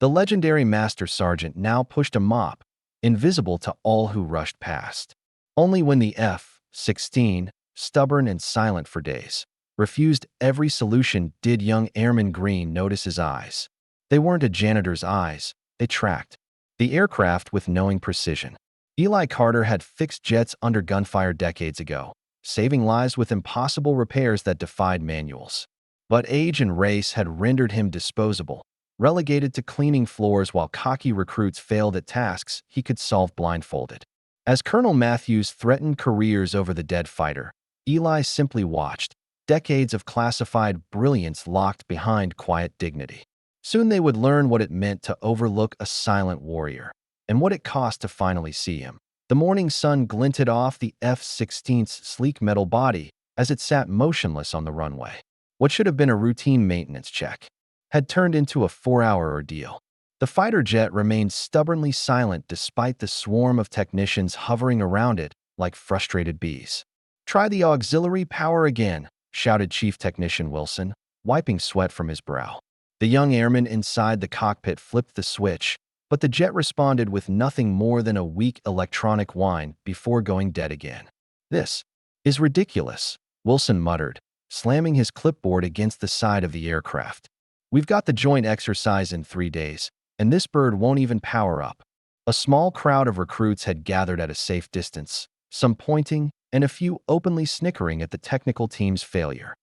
The legendary Master Sergeant now pushed a mop, invisible to all who rushed past. Only when the F-16, stubborn and silent for days, refused every solution did young Airman Greene notice his eyes. They weren't a janitor's eyes, they tracked the aircraft with knowing precision. Eli Carter had fixed jets under gunfire decades ago, saving lives with impossible repairs that defied manuals. But age and race had rendered him disposable, relegated to cleaning floors while cocky recruits failed at tasks he could solve blindfolded. As Colonel Matthews threatened careers over the dead fighter, Eli simply watched, decades of classified brilliance locked behind quiet dignity. Soon they would learn what it meant to overlook a silent warrior, and what it cost to finally see him. The morning sun glinted off the F-16's sleek metal body as it sat motionless on the runway. What should have been a routine maintenance check had turned into a 4-hour ordeal. The fighter jet remained stubbornly silent despite the swarm of technicians hovering around it like frustrated bees. "Try the auxiliary power again," shouted Chief Technician Wilson, wiping sweat from his brow. The young airman inside the cockpit flipped the switch, but the jet responded with nothing more than a weak electronic whine before going dead again. "This is ridiculous," Wilson muttered, slamming his clipboard against the side of the aircraft. "We've got the joint exercise in 3 days, and this bird won't even power up." A small crowd of recruits had gathered at a safe distance, some pointing and a few openly snickering at the technical team's failure.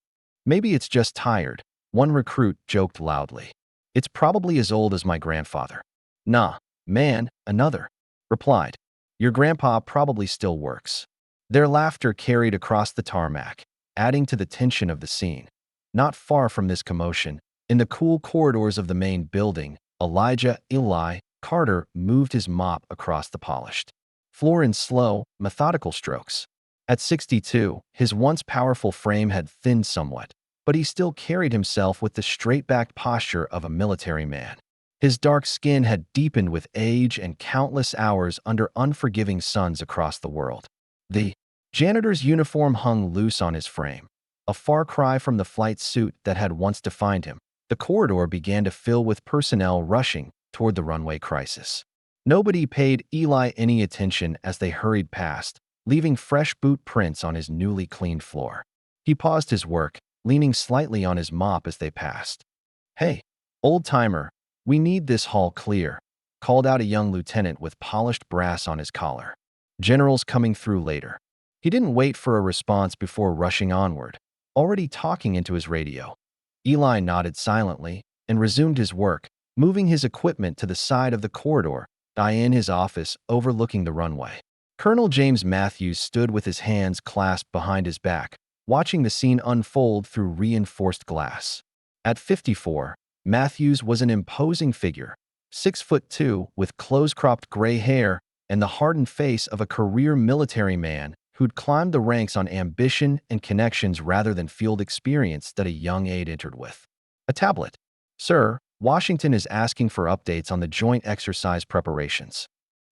"Maybe it's just tired," one recruit joked loudly. "It's probably as old as my grandfather." "Nah, man," another replied. "Your grandpa probably still works." Their laughter carried across the tarmac, adding to the tension of the scene. Not far from this commotion, in the cool corridors of the main building, Eli Carter moved his mop across the polished floor in slow, methodical strokes. At 62, his once powerful frame had thinned somewhat, but he still carried himself with the straight-backed posture of a military man. His dark skin had deepened with age and countless hours under unforgiving suns across the world. The janitor's uniform hung loose on his frame, a far cry from the flight suit that had once defined him. The corridor began to fill with personnel rushing toward the runway crisis. Nobody paid Eli any attention as they hurried past, leaving fresh boot prints on his newly cleaned floor. He paused his work, leaning slightly on his mop as they passed. "Hey, old-timer, we need this hall clear," called out a young lieutenant with polished brass on his collar. "General's coming through later." He didn't wait for a response before rushing onward, already talking into his radio. Eli nodded silently and resumed his work, moving his equipment to the side of the corridor, in his office overlooking the runway. Colonel James Matthews stood with his hands clasped behind his back, watching the scene unfold through reinforced glass. At 54, Matthews was an imposing figure, 6'2", with close-cropped gray hair and the hardened face of a career military man who'd climbed the ranks on ambition and connections rather than field experience that a young aide entered with. A tablet. "Sir, Washington is asking for updates on the joint exercise preparations."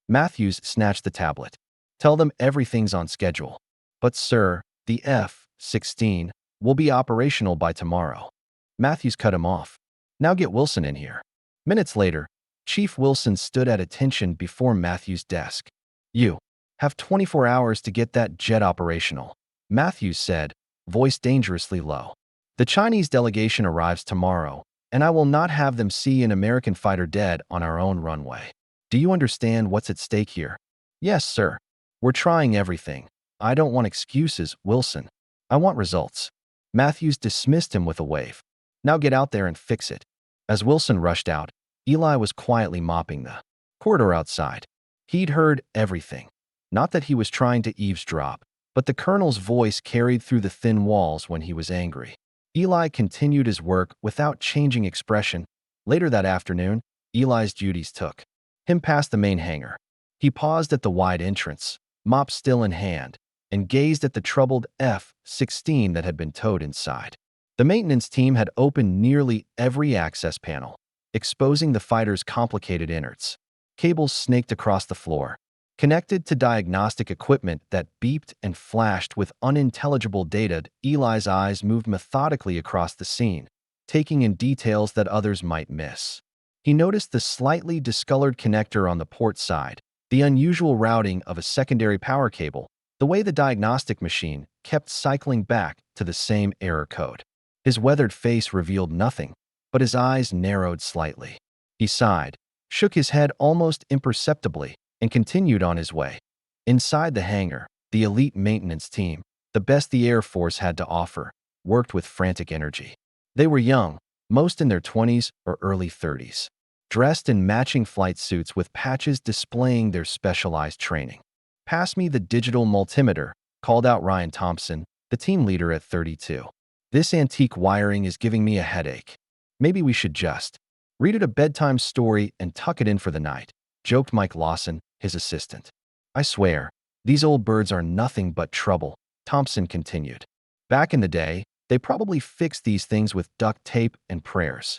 Matthews snatched the tablet. "Tell them everything's on schedule." "But sir, the F-16 will be operational by tomorrow." Matthews cut him off. "Now get Wilson in here." Minutes later, Chief Wilson stood at attention before Matthews' desk. "You have 24 hours to get that jet operational," Matthews said, voice dangerously low. "The Chinese delegation arrives tomorrow, and I will not have them see an American fighter dead on our own runway. Do you understand what's at stake here?" "Yes, sir. We're trying everything. I don't want excuses, Wilson. I want results." Matthews dismissed him with a wave. "Now get out there and fix it." As Wilson rushed out, Eli was quietly mopping the corridor outside. He'd heard everything. Not that he was trying to eavesdrop, but the colonel's voice carried through the thin walls when he was angry. Eli continued his work without changing expression. Later that afternoon, Eli's duties took him past the main hangar. He paused at the wide entrance, mop still in hand, and gazed at the troubled F-16 that had been towed inside. The maintenance team had opened nearly every access panel, exposing the fighter's complicated innards. Cables snaked across the floor, connected to diagnostic equipment that beeped and flashed with unintelligible data. Eli's eyes moved methodically across the scene, taking in details that others might miss. He noticed the slightly discolored connector on the port side, the unusual routing of a secondary power cable, the way the diagnostic machine kept cycling back to the same error code. His weathered face revealed nothing, but his eyes narrowed slightly. He sighed, shook his head almost imperceptibly, and continued on his way. Inside the hangar, the elite maintenance team, the best the Air Force had to offer, worked with frantic energy. They were young, most in their 20s or early 30s, dressed in matching flight suits with patches displaying their specialized training. "Pass me the digital multimeter," called out Ryan Thompson, the team leader at 32. "This antique wiring is giving me a headache. Maybe we should just read it a bedtime story and tuck it in for the night," joked Mike Lawson, his assistant. "I swear, these old birds are nothing but trouble," Thompson continued. "Back in the day, they probably fixed these things with duct tape and prayers.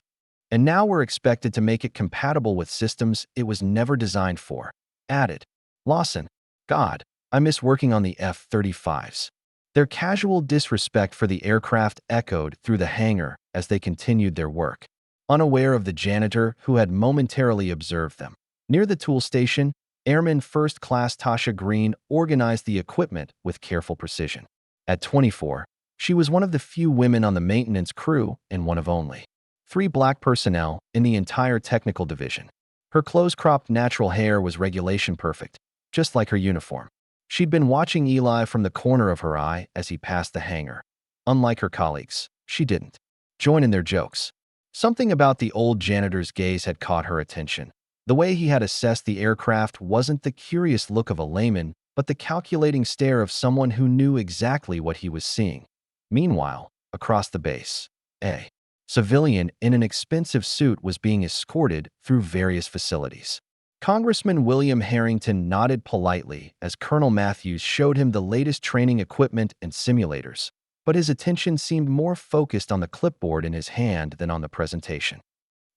And now we're expected to make it compatible with systems it was never designed for," added Lawson. "God, I miss working on the F-35s. Their casual disrespect for the aircraft echoed through the hangar as they continued their work, unaware of the janitor who had momentarily observed them. Near the tool station, Airman First Class Tasha Greene organized the equipment with careful precision. At 24, she was one of the few women on the maintenance crew and one of only 3 black personnel in the entire technical division. Her close-cropped natural hair was regulation perfect, just like her uniform. She'd been watching Eli from the corner of her eye as he passed the hangar. Unlike her colleagues, she didn't join in their jokes. Something about the old janitor's gaze had caught her attention. The way he had assessed the aircraft wasn't the curious look of a layman, but the calculating stare of someone who knew exactly what he was seeing. Meanwhile, across the base, a civilian in an expensive suit was being escorted through various facilities. Congressman William Harrington nodded politely as Colonel Matthews showed him the latest training equipment and simulators, but his attention seemed more focused on the clipboard in his hand than on the presentation.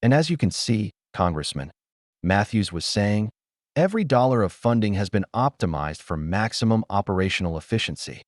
"And as you can see, Congressman," Matthews was saying, "every dollar of funding has been optimized for maximum operational efficiency."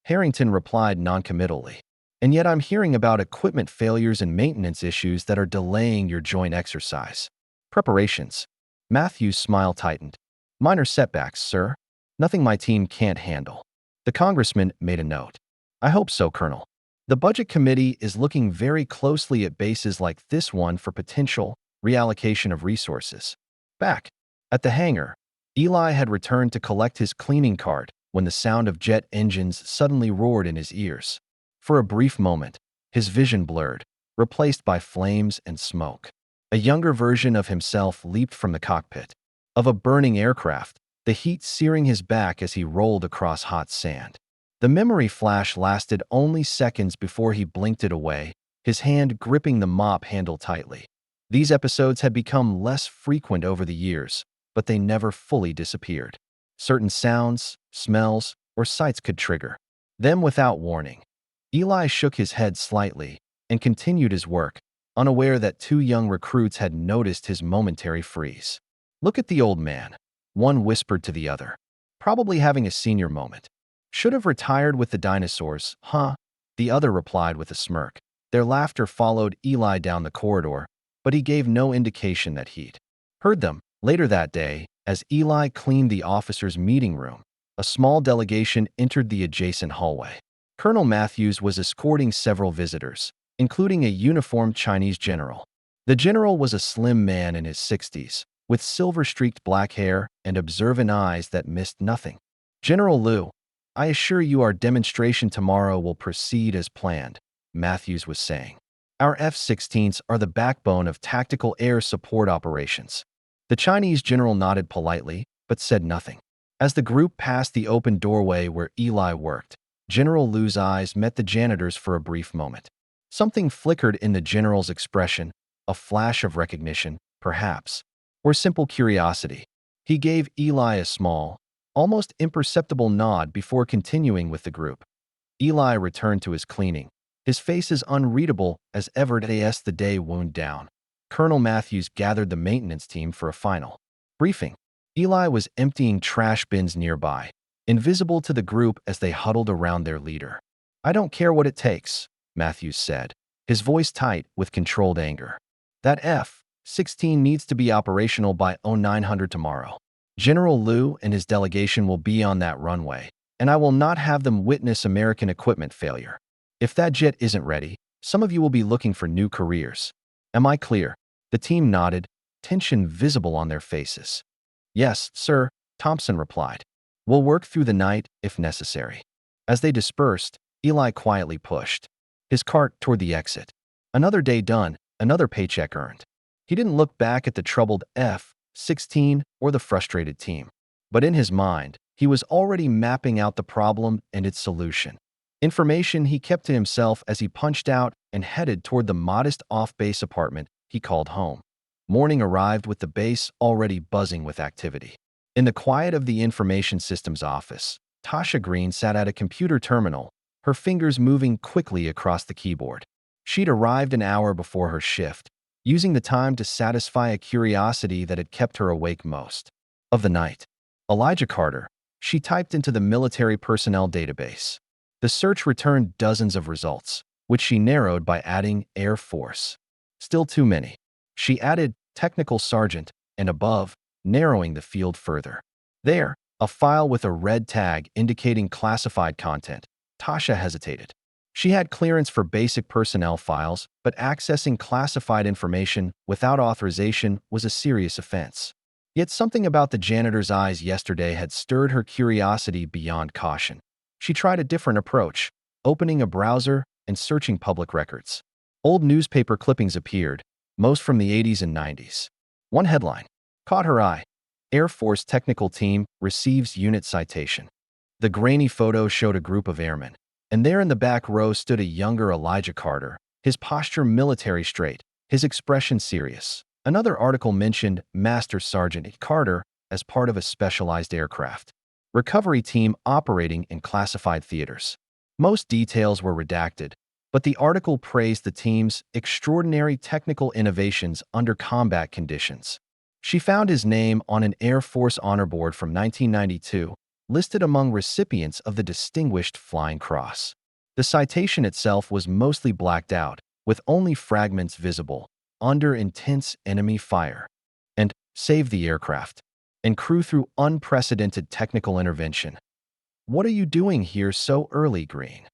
Harrington replied noncommittally. "And yet I'm hearing about equipment failures and maintenance issues that are delaying your joint exercise preparations." Matthews' smile tightened. "Minor setbacks, sir. Nothing my team can't handle." The congressman made a note. "I hope so, Colonel. The Budget Committee is looking very closely at bases like this one for potential reallocation of resources." Back at the hangar, Eli had returned to collect his cleaning cart when the sound of jet engines suddenly roared in his ears. For a brief moment, his vision blurred, replaced by flames and smoke. A younger version of himself leaped from the cockpit of a burning aircraft, the heat searing his back as he rolled across hot sand. The memory flash lasted only seconds before he blinked it away, his hand gripping the mop handle tightly. These episodes had become less frequent over the years, but they never fully disappeared. Certain sounds, smells, or sights could trigger them without warning. Eli shook his head slightly and continued his work, unaware that 2 young recruits had noticed his momentary freeze. "Look at the old man," one whispered to the other. "Probably having a senior moment. Should have retired with the dinosaurs, huh?" The other replied with a smirk. Their laughter followed Eli down the corridor, but he gave no indication that he'd heard them. Later that day, as Eli cleaned the officers' meeting room, a small delegation entered the adjacent hallway. Colonel Matthews was escorting several visitors, including a uniformed Chinese general. The general was a slim man in his 60s, with silver-streaked black hair and observant eyes that missed nothing. "General Liu, I assure you our demonstration tomorrow will proceed as planned," Matthews was saying. "Our F-16s are the backbone of tactical air support operations." The Chinese general nodded politely, but said nothing. As the group passed the open doorway where Eli worked, General Liu's eyes met the janitor's for a brief moment. Something flickered in the general's expression, a flash of recognition, perhaps, or simple curiosity. He gave Eli a small, almost imperceptible nod before continuing with the group. Eli returned to his cleaning, his face as unreadable as ever as the day wound down. Colonel Matthews gathered the maintenance team for a final briefing. Eli was emptying trash bins nearby, invisible to the group as they huddled around their leader. "I don't care what it takes," Matthews said, his voice tight with controlled anger. "That F F-16 needs to be operational by 0900 tomorrow. General Liu and his delegation will be on that runway, and I will not have them witness American equipment failure. If that jet isn't ready, some of you will be looking for new careers. Am I clear? The team nodded, tension visible on their faces. Yes, sir, Thompson replied. We'll work through the night if necessary. As they dispersed, Eli quietly pushed his cart toward the exit. Another day done, another paycheck earned. He didn't look back at the troubled F-16 or the frustrated team. But in his mind, he was already mapping out the problem and its solution. Information he kept to himself as he punched out and headed toward the modest off-base apartment he called home. Morning arrived with the base already buzzing with activity. In the quiet of the information systems office, Tasha Greene sat at a computer terminal, her fingers moving quickly across the keyboard. She'd arrived an hour before her shift, using the time to satisfy a curiosity that had kept her awake most of the night. Elijah Carter, she typed into the military personnel database. The search returned dozens of results, which she narrowed by adding Air Force. Still too many. She added technical sergeant and above, narrowing the field further. There, a file with a red tag indicating classified content. Tasha hesitated. She had clearance for basic personnel files, but accessing classified information without authorization was a serious offense. Yet something about the janitor's eyes yesterday had stirred her curiosity beyond caution. She tried a different approach, opening a browser and searching public records. Old newspaper clippings appeared, most from the 80s and 90s. One headline caught her eye. Air Force Technical Team receives unit citation. The grainy photo showed a group of airmen, and there in the back row stood a younger Elijah Carter, his posture military straight, his expression serious. Another article mentioned Master Sergeant Carter as part of a specialized aircraft recovery team operating in classified theaters. Most details were redacted, but the article praised the team's extraordinary technical innovations under combat conditions. She found his name on an Air Force honor board from 1992, listed among recipients of the Distinguished Flying Cross. The citation itself was mostly blacked out, with only fragments visible, under intense enemy fire, and saved the aircraft and crew through unprecedented technical intervention. What are you doing here so early, Greene?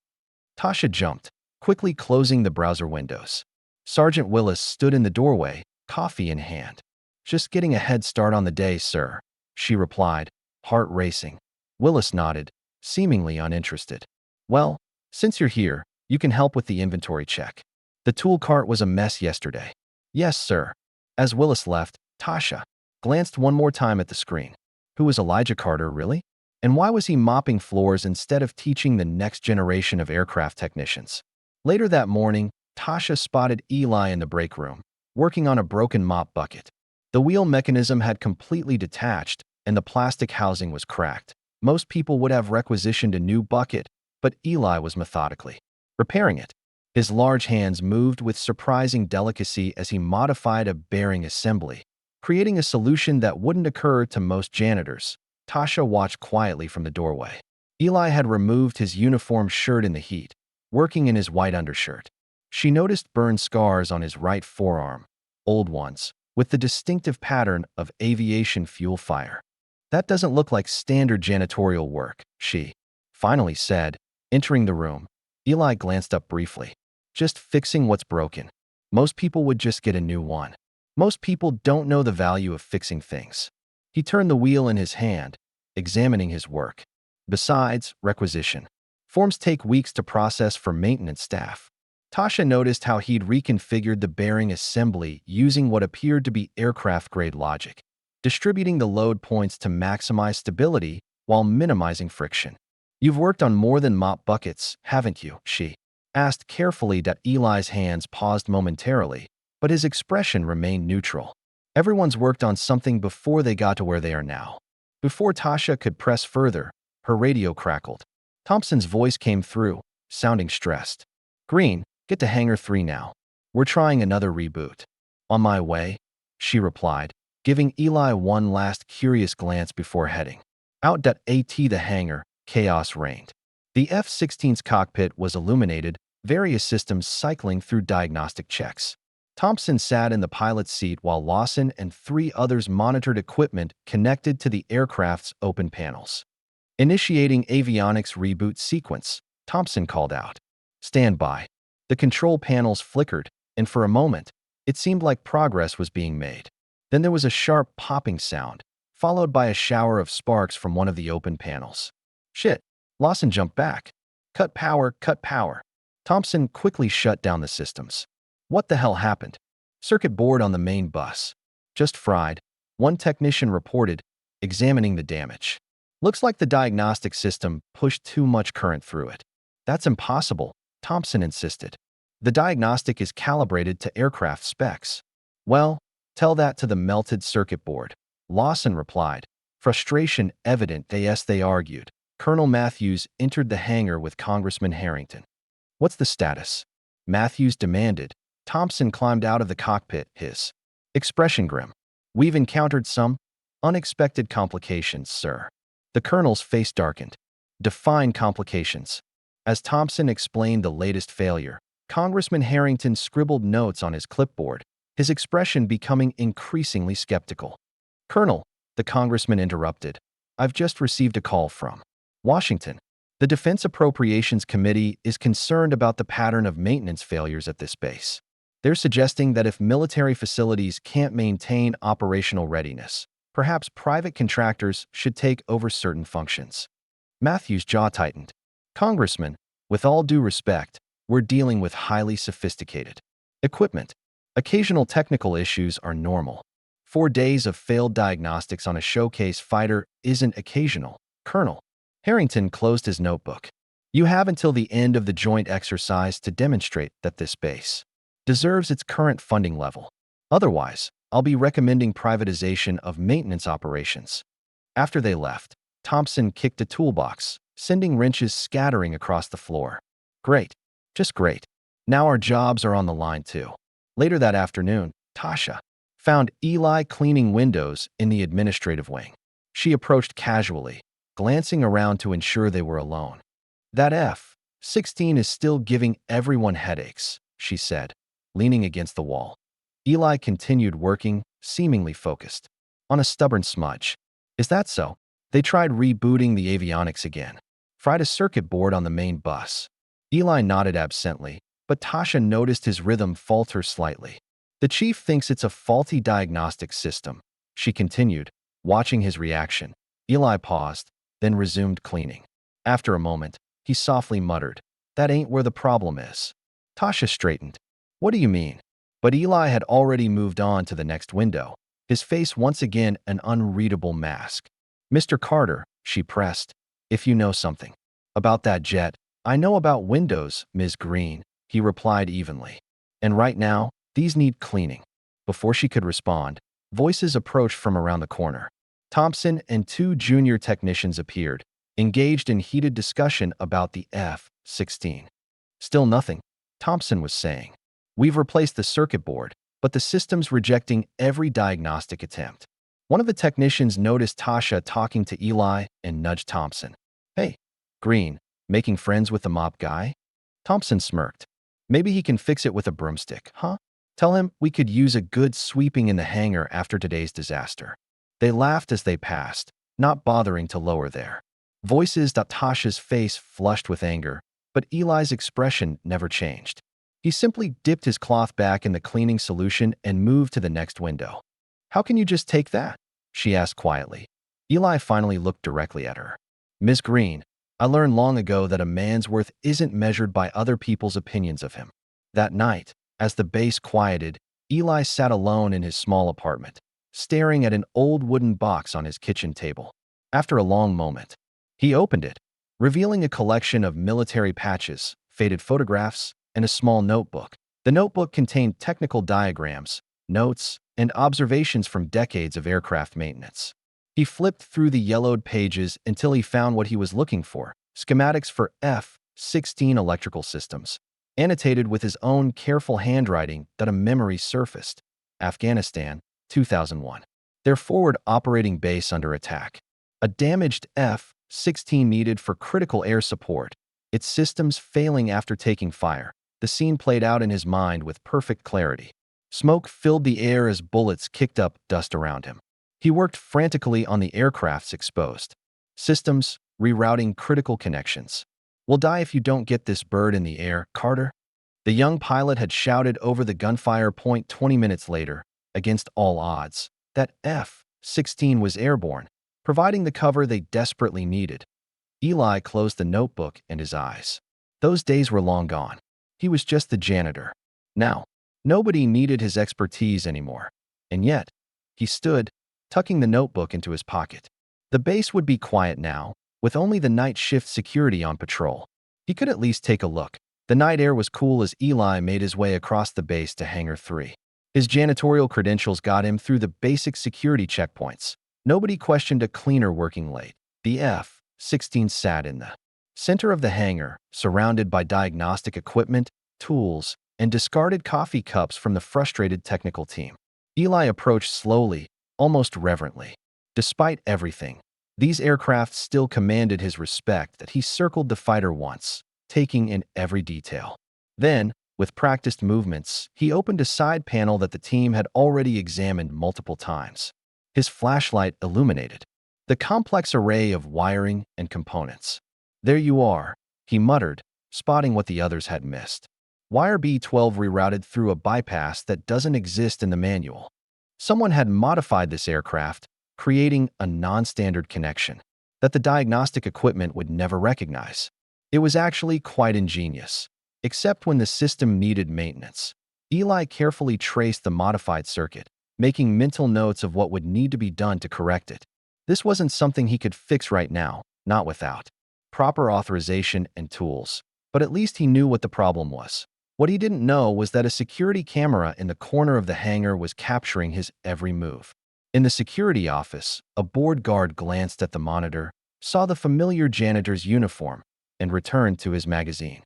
Tasha jumped, quickly closing the browser windows. Sergeant Willis stood in the doorway, coffee in hand. Just getting a head start on the day, sir, she replied, heart racing. Willis nodded, seemingly uninterested. Well, since you're here, you can help with the inventory check. The tool cart was a mess yesterday. Yes, sir. As Willis left, Tasha glanced one more time at the screen. Who was Elijah Carter, really? And why was he mopping floors instead of teaching the next generation of aircraft technicians? Later that morning, Tasha spotted Eli in the break room, working on a broken mop bucket. The wheel mechanism had completely detached, and the plastic housing was cracked. Most people would have requisitioned a new bucket, but Eli was methodically repairing it. His large hands moved with surprising delicacy as he modified a bearing assembly, creating a solution that wouldn't occur to most janitors. Tasha watched quietly from the doorway. Eli had removed his uniform shirt in the heat, working in his white undershirt. She noticed burn scars on his right forearm, old ones, with the distinctive pattern of aviation fuel fire. That doesn't look like standard janitorial work, she finally said, entering the room. Eli glanced up briefly. Just fixing what's broken. Most people would just get a new one. Most people don't know the value of fixing things. He turned the wheel in his hand, examining his work. Besides, requisition forms take weeks to process for maintenance staff. Tasha noticed how he'd reconfigured the bearing assembly using what appeared to be aircraft-grade logic, distributing the load points to maximize stability while minimizing friction. You've worked on more than mop buckets, haven't you? She asked carefully. Eli's hands paused momentarily, but his expression remained neutral. Everyone's worked on something before they got to where they are now. Before Tasha could press further, her radio crackled. Thompson's voice came through, sounding stressed. Greene, get to Hangar 3 now. We're trying another reboot. On my way, she replied, giving Eli one last curious glance before heading out. At the hangar, chaos reigned. The F-16's cockpit was illuminated, various systems cycling through diagnostic checks. Thompson sat in the pilot's seat while Lawson and 3 others monitored equipment connected to the aircraft's open panels. Initiating avionics reboot sequence, Thompson called out. Stand by. The control panels flickered, and for a moment, it seemed like progress was being made. Then there was a sharp popping sound, followed by a shower of sparks from one of the open panels. Shit! Lawson jumped back. Cut power, cut power. Thompson quickly shut down the systems. What the hell happened? Circuit board on the main bus. Just fried, one technician reported, examining the damage. Looks like the diagnostic system pushed too much current through it. That's impossible, Thompson insisted. The diagnostic is calibrated to aircraft specs. Well, tell that to the melted circuit board, Lawson replied. Frustration evident. They argued. Colonel Matthews entered the hangar with Congressman Harrington. What's the status? Matthews demanded. Thompson climbed out of the cockpit, his expression grim. We've encountered some unexpected complications, sir. The colonel's face darkened. Define complications. As Thompson explained the latest failure, Congressman Harrington scribbled notes on his clipboard, his expression becoming increasingly skeptical. Colonel, the congressman interrupted, I've just received a call from Washington. The Defense Appropriations Committee is concerned about the pattern of maintenance failures at this base. They're suggesting that if military facilities can't maintain operational readiness, perhaps private contractors should take over certain functions. Matthews' jaw tightened. Congressman, with all due respect, we're dealing with highly sophisticated equipment. Occasional technical issues are normal. 4 days of failed diagnostics on a showcase fighter isn't occasional, Colonel. Harrington closed his notebook. You have until the end of the joint exercise to demonstrate that this base deserves its current funding level. Otherwise, I'll be recommending privatization of maintenance operations. After they left, Thompson kicked a toolbox, sending wrenches scattering across the floor. Great. Just great. Now our jobs are on the line too. Later that afternoon, Tasha found Eli cleaning windows in the administrative wing. She approached casually, glancing around to ensure they were alone. That F-16 is still giving everyone headaches, she said, leaning against the wall. Eli continued working, seemingly focused. On a stubborn smudge. Is that so? They tried rebooting the avionics again. Fried a circuit board on the main bus. Eli nodded absently, but Tasha noticed his rhythm falter slightly. The chief thinks it's a faulty diagnostic system, she continued, watching his reaction. Eli paused, then resumed cleaning. After a moment, he softly muttered, That ain't where the problem is. Tasha straightened. What do you mean? But Eli had already moved on to the next window, his face once again an unreadable mask. Mr. Carter, she pressed, if you know something about that jet, I know about windows, Ms. Greene, he replied evenly. And right now, these need cleaning. Before she could respond, voices approached from around the corner. Thompson and 2 junior technicians appeared, engaged in heated discussion about the F-16. Still nothing, Thompson was saying. We've replaced the circuit board, but the system's rejecting every diagnostic attempt. One of the technicians noticed Tasha talking to Eli and nudged Thompson. Hey, Greene, making friends with the mop guy? Thompson smirked. Maybe he can fix it with a broomstick, huh? Tell him we could use a good sweeping in the hangar after today's disaster. They laughed as they passed, not bothering to lower their voices. Tasha's face flushed with anger, but Eli's expression never changed. He simply dipped his cloth back in the cleaning solution and moved to the next window. How can you just take that? She asked quietly. Eli finally looked directly at her. Ms. Greene, I learned long ago that a man's worth isn't measured by other people's opinions of him. That night, as the base quieted, Eli sat alone in his small apartment, staring at an old wooden box on his kitchen table. After a long moment, he opened it, revealing a collection of military patches, faded photographs, and a small notebook. The notebook contained technical diagrams, notes, and observations from decades of aircraft maintenance. He flipped through the yellowed pages until he found what he was looking for, schematics for F-16 electrical systems, annotated with his own careful handwriting that a memory surfaced. Afghanistan, 2001. Their forward operating base under attack. A damaged F-16 needed for critical air support, its systems failing after taking fire. The scene played out in his mind with perfect clarity. Smoke filled the air as bullets kicked up dust around him. He worked frantically on the aircraft's exposed systems, rerouting critical connections. "We'll die if you don't get this bird in the air, Carter," the young pilot had shouted over the gunfire point 20 minutes later. Against all odds, that F-16 was airborne, providing the cover they desperately needed. Eli closed the notebook and his eyes. Those days were long gone. He was just the janitor. Now, nobody needed his expertise anymore. And yet, he stood, tucking the notebook into his pocket. The base would be quiet now, with only the night shift security on patrol. He could at least take a look. The night air was cool as Eli made his way across the base to Hangar 3. His janitorial credentials got him through the basic security checkpoints. Nobody questioned a cleaner working late. The F-16 sat in the center of the hangar, surrounded by diagnostic equipment, tools, and discarded coffee cups from the frustrated technical team. Eli approached slowly, almost reverently. Despite everything, these aircraft still commanded his respect that he circled the fighter once, taking in every detail. Then, with practiced movements, he opened a side panel that the team had already examined multiple times. His flashlight illuminated the complex array of wiring and components. "There you are," he muttered, spotting what the others had missed. Wire B12 rerouted through a bypass that doesn't exist in the manual. Someone had modified this aircraft, creating a non-standard connection that the diagnostic equipment would never recognize. It was actually quite ingenious, except when the system needed maintenance. Eli carefully traced the modified circuit, making mental notes of what would need to be done to correct it. This wasn't something he could fix right now, not without proper authorization and tools, but at least he knew what the problem was. What he didn't know was that a security camera in the corner of the hangar was capturing his every move. In the security office, a board guard glanced at the monitor, saw the familiar janitor's uniform, and returned to his magazine.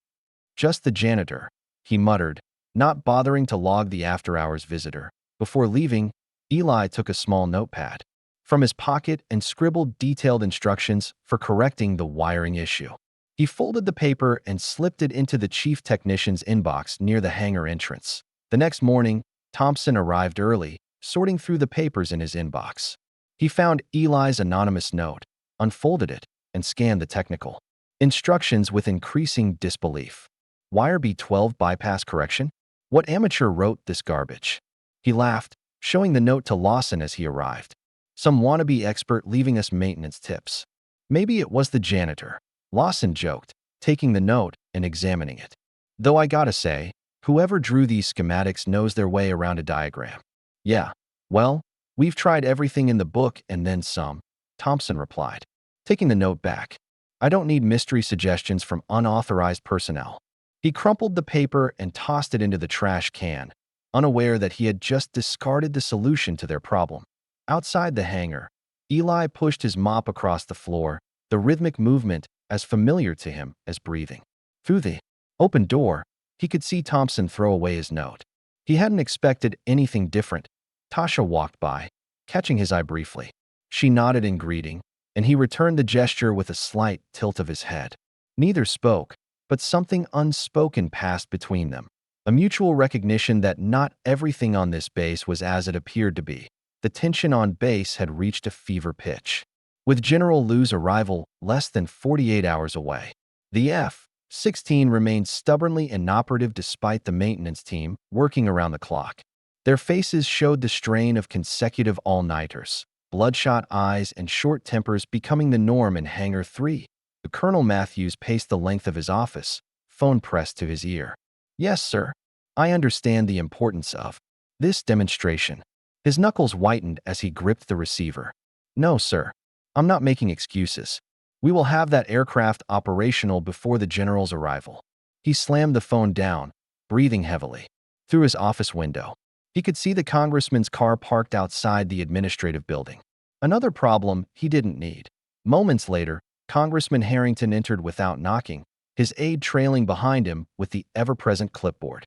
"Just the janitor," he muttered, not bothering to log the after-hours visitor. Before leaving, Eli took a small notepad from his pocket and scribbled detailed instructions for correcting the wiring issue. He folded the paper and slipped it into the chief technician's inbox near the hangar entrance. The next morning, Thompson arrived early, sorting through the papers in his inbox. He found Eli's anonymous note, unfolded it, and scanned the technical instructions with increasing disbelief. Wire B12 bypass correction? What amateur wrote this garbage? He laughed, showing the note to Lawson as he arrived. Some wannabe expert leaving us maintenance tips. Maybe it was the janitor, Lawson joked, taking the note and examining it. Though I gotta say, whoever drew these schematics knows their way around a diagram. Yeah, well, we've tried everything in the book and then some, Thompson replied, taking the note back. I don't need mystery suggestions from unauthorized personnel. He crumpled the paper and tossed it into the trash can, unaware that he had just discarded the solution to their problem. Outside the hangar, Eli pushed his mop across the floor, the rhythmic movement as familiar to him as breathing. Through the open door, he could see Thompson throw away his note. He hadn't expected anything different. Tasha walked by, catching his eye briefly. She nodded in greeting, and he returned the gesture with a slight tilt of his head. Neither spoke, but something unspoken passed between them. A mutual recognition that not everything on this base was as it appeared to be. The tension on base had reached a fever pitch. With General Liu's arrival less than 48 hours away, the F-16 remained stubbornly inoperative despite the maintenance team working around the clock. Their faces showed the strain of consecutive all-nighters, bloodshot eyes and short tempers becoming the norm in Hangar 3. Colonel Matthews paced the length of his office, phone pressed to his ear. Yes, sir. I understand the importance of this demonstration. His knuckles whitened as he gripped the receiver. No, sir. I'm not making excuses. We will have that aircraft operational before the general's arrival. He slammed the phone down, breathing heavily. Through his office window, he could see the congressman's car parked outside the administrative building. Another problem he didn't need. Moments later, Congressman Harrington entered without knocking, his aide trailing behind him with the ever-present clipboard.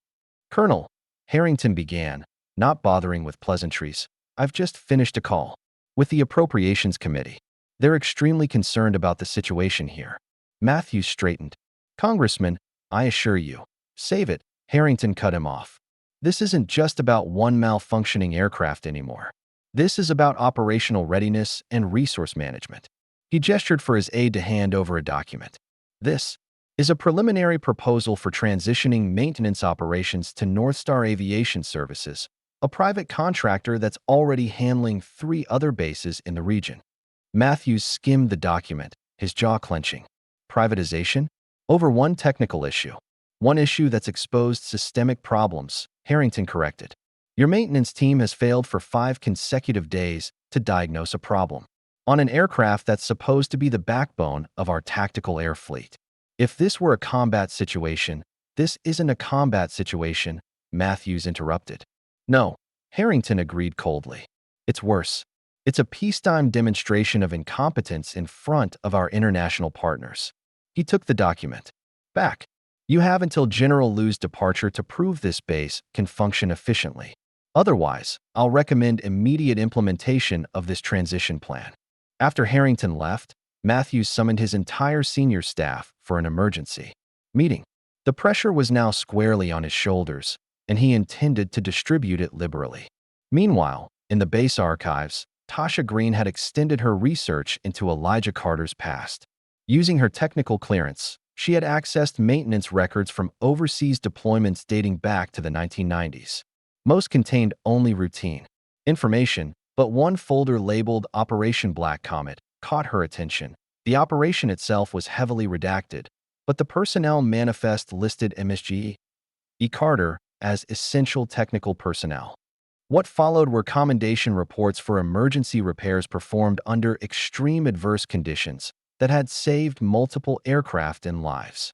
Colonel, Harrington began, not bothering with pleasantries. I've just finished a call with the Appropriations Committee. They're extremely concerned about the situation here. Matthews straightened. Congressman, I assure you. Save it, Harrington cut him off. This isn't just about one malfunctioning aircraft anymore. This is about operational readiness and resource management. He gestured for his aide to hand over a document. This is a preliminary proposal for transitioning maintenance operations to North Star Aviation Services, a private contractor that's already handling 3 other bases in the region. Matthews skimmed the document, his jaw clenching. Privatization? Over one technical issue. One issue that's exposed systemic problems, Harrington corrected. Your maintenance team has failed for 5 consecutive days to diagnose a problem on an aircraft that's supposed to be the backbone of our tactical air fleet. If this were a combat situation, this isn't a combat situation, Matthews interrupted. No, Harrington agreed coldly. It's worse. It's a peacetime demonstration of incompetence in front of our international partners. He took the document back. You have until General Liu's departure to prove this base can function efficiently. Otherwise, I'll recommend immediate implementation of this transition plan. After Harrington left, Matthews summoned his entire senior staff for an emergency meeting. The pressure was now squarely on his shoulders, and he intended to distribute it liberally. Meanwhile, in the base archives, Tasha Greene had extended her research into Elijah Carter's past. Using her technical clearance, she had accessed maintenance records from overseas deployments dating back to the 1990s. Most contained only routine information, but one folder labeled Operation Black Comet caught her attention. The operation itself was heavily redacted, but the personnel manifest listed MSG E. Carter as essential technical personnel. What followed were commendation reports for emergency repairs performed under extreme adverse conditions that had saved multiple aircraft and lives.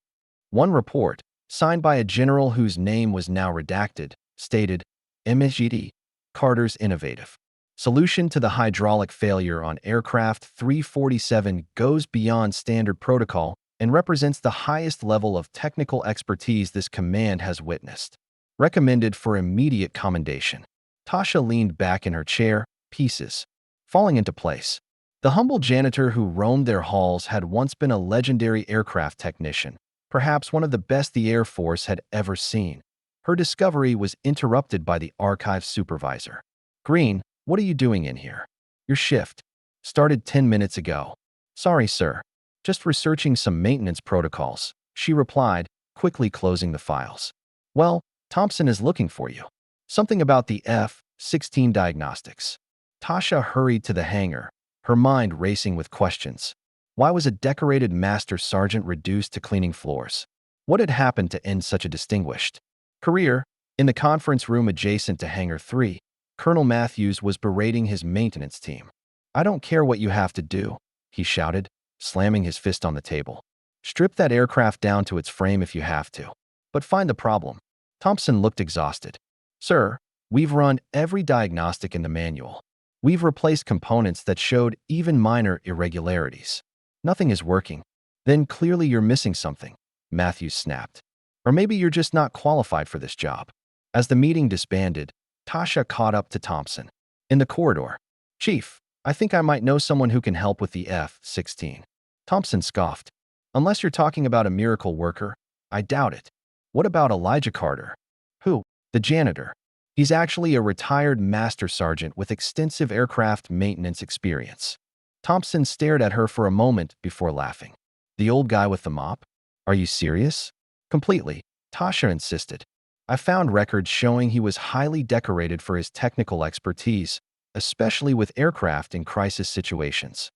One report, signed by a general whose name was now redacted, stated, MSGD, Carter's innovative solution to the hydraulic failure on aircraft 347 goes beyond standard protocol and represents the highest level of technical expertise this command has witnessed. Recommended for immediate commendation. Tasha leaned back in her chair, pieces falling into place. The humble janitor who roamed their halls had once been a legendary aircraft technician, perhaps one of the best the Air Force had ever seen. Her discovery was interrupted by the archives supervisor. Greene, what are you doing in here? Your shift started 10 minutes ago. Sorry, sir. Just researching some maintenance protocols, she replied, quickly closing the files. Well, Thompson is looking for you. Something about the F-16 diagnostics. Tasha hurried to the hangar, her mind racing with questions. Why was a decorated master sergeant reduced to cleaning floors? What had happened to end such a distinguished career? In the conference room adjacent to Hangar 3, Colonel Matthews was berating his maintenance team. I don't care what you have to do, he shouted, slamming his fist on the table. Strip that aircraft down to its frame if you have to. But find the problem. Thompson looked exhausted. Sir, we've run every diagnostic in the manual. We've replaced components that showed even minor irregularities. Nothing is working. Then clearly you're missing something, Matthews snapped. Or maybe you're just not qualified for this job. As the meeting disbanded, Tasha caught up to Thompson. In the corridor. Chief, I think I might know someone who can help with the F-16. Thompson scoffed. Unless you're talking about a miracle worker, I doubt it. What about Elijah Carter? Who? The janitor. He's actually a retired master sergeant with extensive aircraft maintenance experience. Thompson stared at her for a moment before laughing. The old guy with the mop? Are you serious? Completely, Tasha insisted. I found records showing he was highly decorated for his technical expertise, especially with aircraft in crisis situations.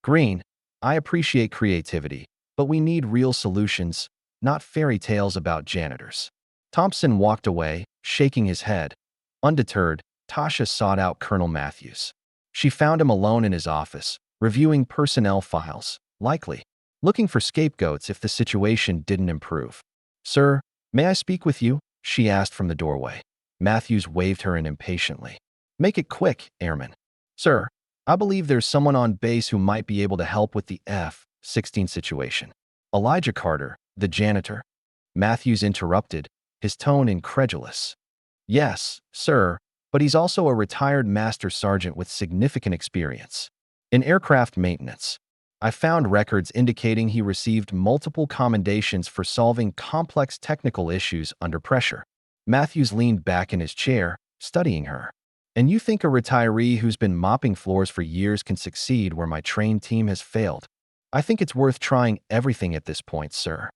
Greene, I appreciate creativity, but we need real solutions, not fairy tales about janitors. Thompson walked away, shaking his head. Undeterred, Tasha sought out Colonel Matthews. She found him alone in his office, reviewing personnel files, likely looking for scapegoats if the situation didn't improve. Sir, may I speak with you? She asked from the doorway. Matthews waved her in impatiently. Make it quick, Airman. Sir, I believe there's someone on base who might be able to help with the F-16 situation. Elijah Carter, the janitor? Matthews interrupted, his tone incredulous. Yes, sir, but he's also a retired master sergeant with significant experience in aircraft maintenance. I found records indicating he received multiple commendations for solving complex technical issues under pressure. Matthews leaned back in his chair, studying her. And you think a retiree who's been mopping floors for years can succeed where my trained team has failed? I think it's worth trying everything at this point, sir.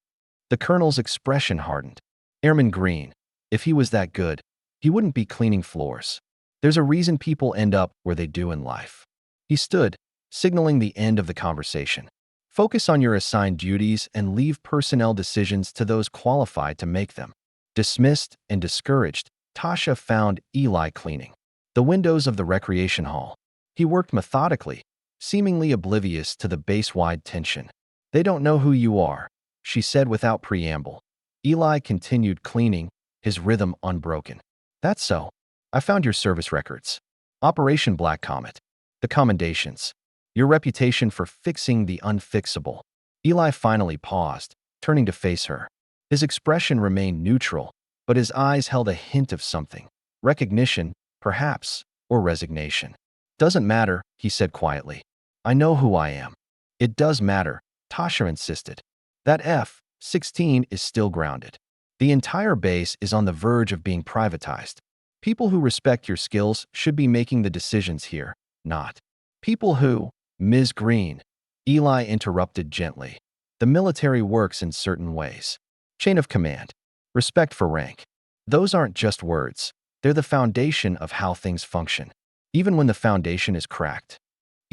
The colonel's expression hardened. Airman Greene, if he was that good, he wouldn't be cleaning floors. There's a reason people end up where they do in life. He stood, signaling the end of the conversation. Focus on your assigned duties and leave personnel decisions to those qualified to make them. Dismissed and discouraged, Tasha found Eli cleaning the windows of the recreation hall. He worked methodically, seemingly oblivious to the base-wide tension. They don't know who you are, she said without preamble. Eli continued cleaning, his rhythm unbroken. That's so. I found your service records. Operation Black Comet. The commendations. Your reputation for fixing the unfixable. Eli finally paused, turning to face her. His expression remained neutral, but his eyes held a hint of something. Recognition, perhaps, or resignation. Doesn't matter, he said quietly. I know who I am. It does matter, Tasha insisted. That F-16 is still grounded. The entire base is on the verge of being privatized. People who respect your skills should be making the decisions here, not people who, Ms. Greene, Eli interrupted gently. The military works in certain ways. Chain of command. Respect for rank. Those aren't just words. They're the foundation of how things function, even when the foundation is cracked.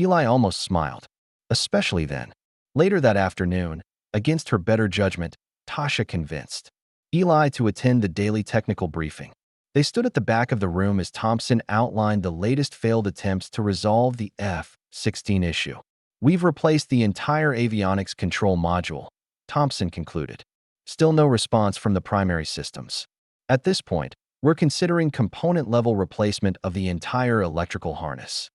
Eli almost smiled, especially then. Later that afternoon, against her better judgment, Tasha convinced Eli to attend the daily technical briefing. They stood at the back of the room as Thompson outlined the latest failed attempts to resolve the F-16 issue. We've replaced the entire avionics control module, Thompson concluded. Still no response from the primary systems. At this point, we're considering component-level replacement of the entire electrical harness.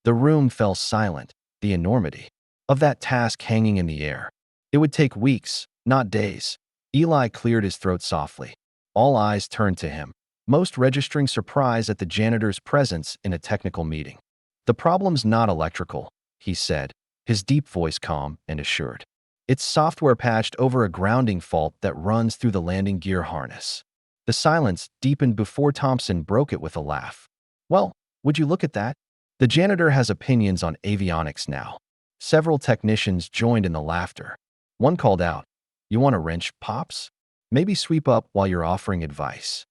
The room fell silent, the enormity of that task hanging in the air. It would take weeks, not days. Eli cleared his throat softly. All eyes turned to him, most registering surprise at the janitor's presence in a technical meeting. The problem's not electrical, he said, his deep voice calm and assured. It's software patched over a grounding fault that runs through the landing gear harness. The silence deepened before Thompson broke it with a laugh. Well, would you look at that? The janitor has opinions on avionics now. Several technicians joined in the laughter. One called out, "You want a wrench, Pops? Maybe sweep up while you're offering advice."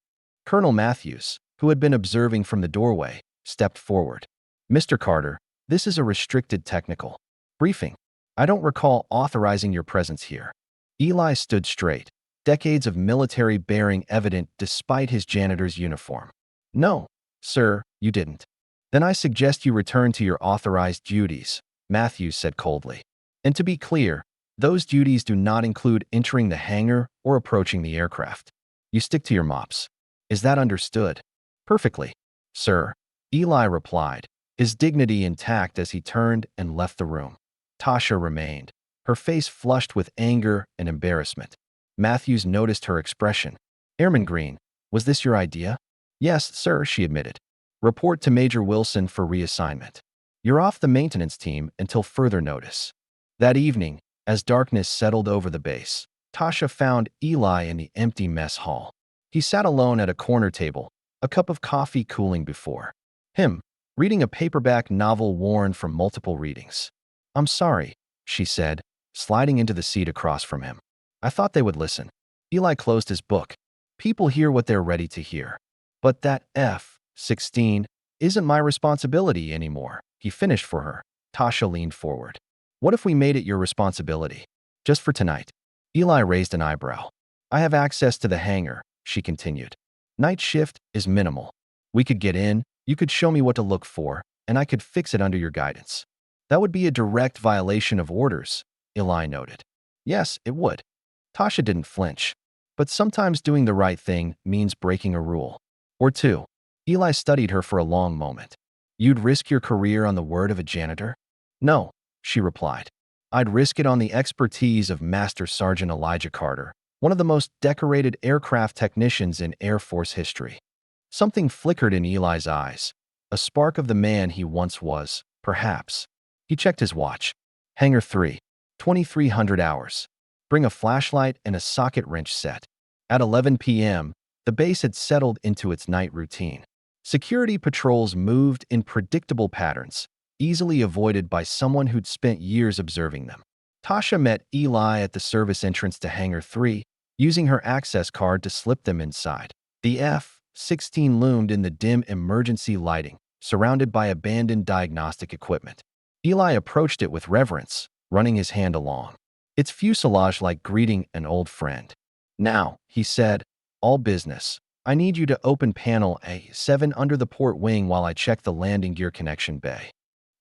Colonel Matthews, who had been observing from the doorway, stepped forward. "Mr. Carter, this is a restricted technical briefing. I don't recall authorizing your presence here." Eli stood straight, decades of military bearing evident despite his janitor's uniform. "No, sir, you didn't." "Then I suggest you return to your authorized duties," Matthews said coldly. "And to be clear, those duties do not include entering the hangar or approaching the aircraft. You stick to your mops. Is that understood?" "Perfectly, sir," Eli replied, his dignity intact as he turned and left the room. Tasha remained, her face flushed with anger and embarrassment. Matthews noticed her expression. "Airman Greene, was this your idea?" "Yes, sir," she admitted. "Report to Major Wilson for reassignment. You're off the maintenance team until further notice." That evening, as darkness settled over the base, Tasha found Eli in the empty mess hall. He sat alone at a corner table, a cup of coffee cooling before him, reading a paperback novel worn from multiple readings. "I'm sorry," she said, sliding into the seat across from him. "I thought they would listen." Eli closed his book. "People hear what they're ready to hear. But that F-16 isn't my responsibility anymore," he finished for her. Tasha leaned forward. "What if we made it your responsibility? Just for tonight?" Eli raised an eyebrow. "I have access to the hangar," she continued. "Night shift is minimal. We could get in, you could show me what to look for, and I could fix it under your guidance." "That would be a direct violation of orders," Eli noted. "Yes, it would." Tasha didn't flinch. "But sometimes doing the right thing means breaking a rule. Or two." Eli studied her for a long moment. "You'd risk your career on the word of a janitor?" "No," she replied. "I'd risk it on the expertise of Master Sergeant Elijah Carter, one of the most decorated aircraft technicians in Air Force history." Something flickered in Eli's eyes, a spark of the man he once was, perhaps. He checked his watch. Hangar 3, 2300 hours. Bring a flashlight and a socket wrench set. At 11 p.m., The base had settled into its night routine. Security patrols moved in predictable patterns, easily avoided by someone who'd spent years observing them. Tasha met Eli at the service entrance to Hangar 3, using her access card to slip them inside. The F-16 loomed in the dim emergency lighting, surrounded by abandoned diagnostic equipment. Eli approached it with reverence, running his hand along, its fuselage like greeting an old friend. "Now," he said, "all business. I need you to open panel A7 under the port wing while I check the landing gear connection bay."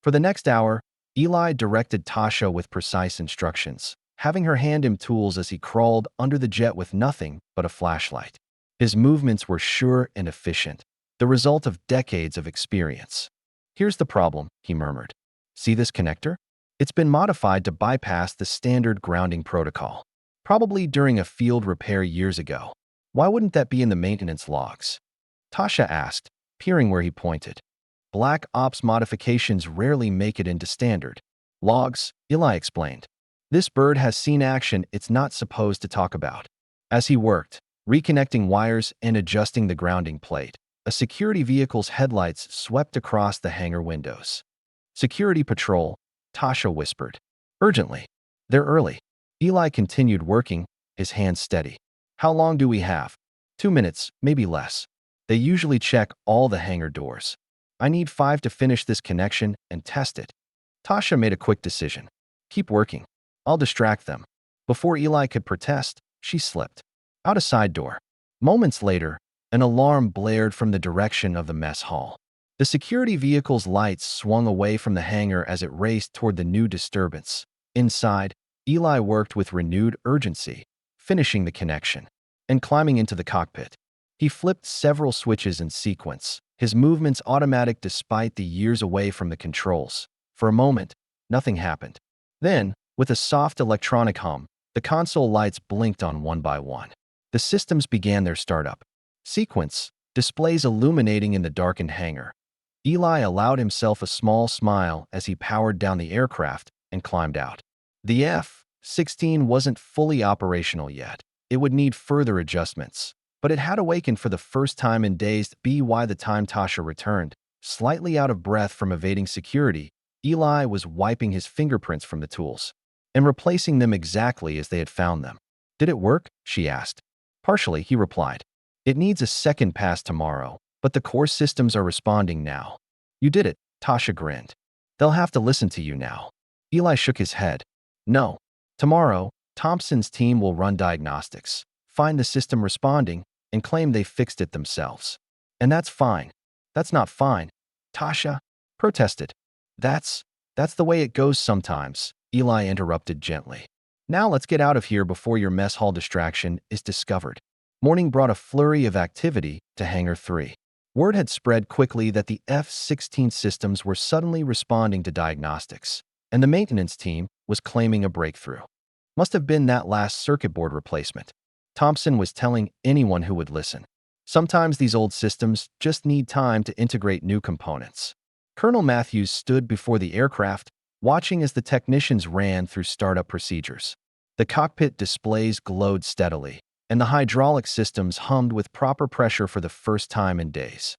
For the next hour, Eli directed Tasha with precise instructions, having her hand him tools as he crawled under the jet with nothing but a flashlight. His movements were sure and efficient, the result of decades of experience. "Here's the problem," he murmured. "See this connector? It's been modified to bypass the standard grounding protocol, probably during a field repair years ago. Why wouldn't that be in the maintenance logs?" Tasha asked, peering where he pointed. "Black Ops modifications rarely make it into standard logs," Eli explained. "This bird has seen action it's not supposed to talk about." As he worked, reconnecting wires and adjusting the grounding plate, a security vehicle's headlights swept across the hangar windows. "Security patrol," Tasha whispered. "Urgently. They're early." Eli continued working, his hands steady. "How long do we have?" 2 minutes, maybe less. They usually check all the hangar doors. I need 5 to finish this connection and test it." Tasha made a quick decision. "Keep working. I'll distract them." Before Eli could protest, she slipped out a side door. Moments later, an alarm blared from the direction of the mess hall. The security vehicle's lights swung away from the hangar as it raced toward the new disturbance. Inside, Eli worked with renewed urgency, finishing the connection and climbing into the cockpit. He flipped several switches in sequence, his movements automatic despite the years away from the controls. For a moment, nothing happened. Then, with a soft electronic hum, the console lights blinked on one by one. The systems began their startup sequence, displays illuminating in the darkened hangar. Eli allowed himself a small smile as he powered down the aircraft and climbed out. The F-16 wasn't fully operational yet. It would need further adjustments, but it had awakened for the first time in days. By the time Tasha returned, slightly out of breath from evading security, Eli was wiping his fingerprints from the tools and replacing them exactly as they had found them. "Did it work?" she asked. "Partially," he replied. "It needs a second pass tomorrow, but the core systems are responding now." "You did it," Tasha grinned. "They'll have to listen to you now." Eli shook his head. "No. Tomorrow, Thompson's team will run diagnostics, find the system responding, and claim they fixed it themselves. And that's fine." "That's not fine," Tasha protested. That's the way it goes sometimes," Eli interrupted gently. "Now let's get out of here before your mess hall distraction is discovered." Morning brought a flurry of activity to Hangar 3. Word had spread quickly that the F-16 systems were suddenly responding to diagnostics, and the maintenance team was claiming a breakthrough. Must have been that last circuit board replacement, Thompson was telling anyone who would listen. Sometimes these old systems just need time to integrate new components. Colonel Matthews stood before the aircraft, watching as the technicians ran through startup procedures. The cockpit displays glowed steadily, and the hydraulic systems hummed with proper pressure for the first time in days.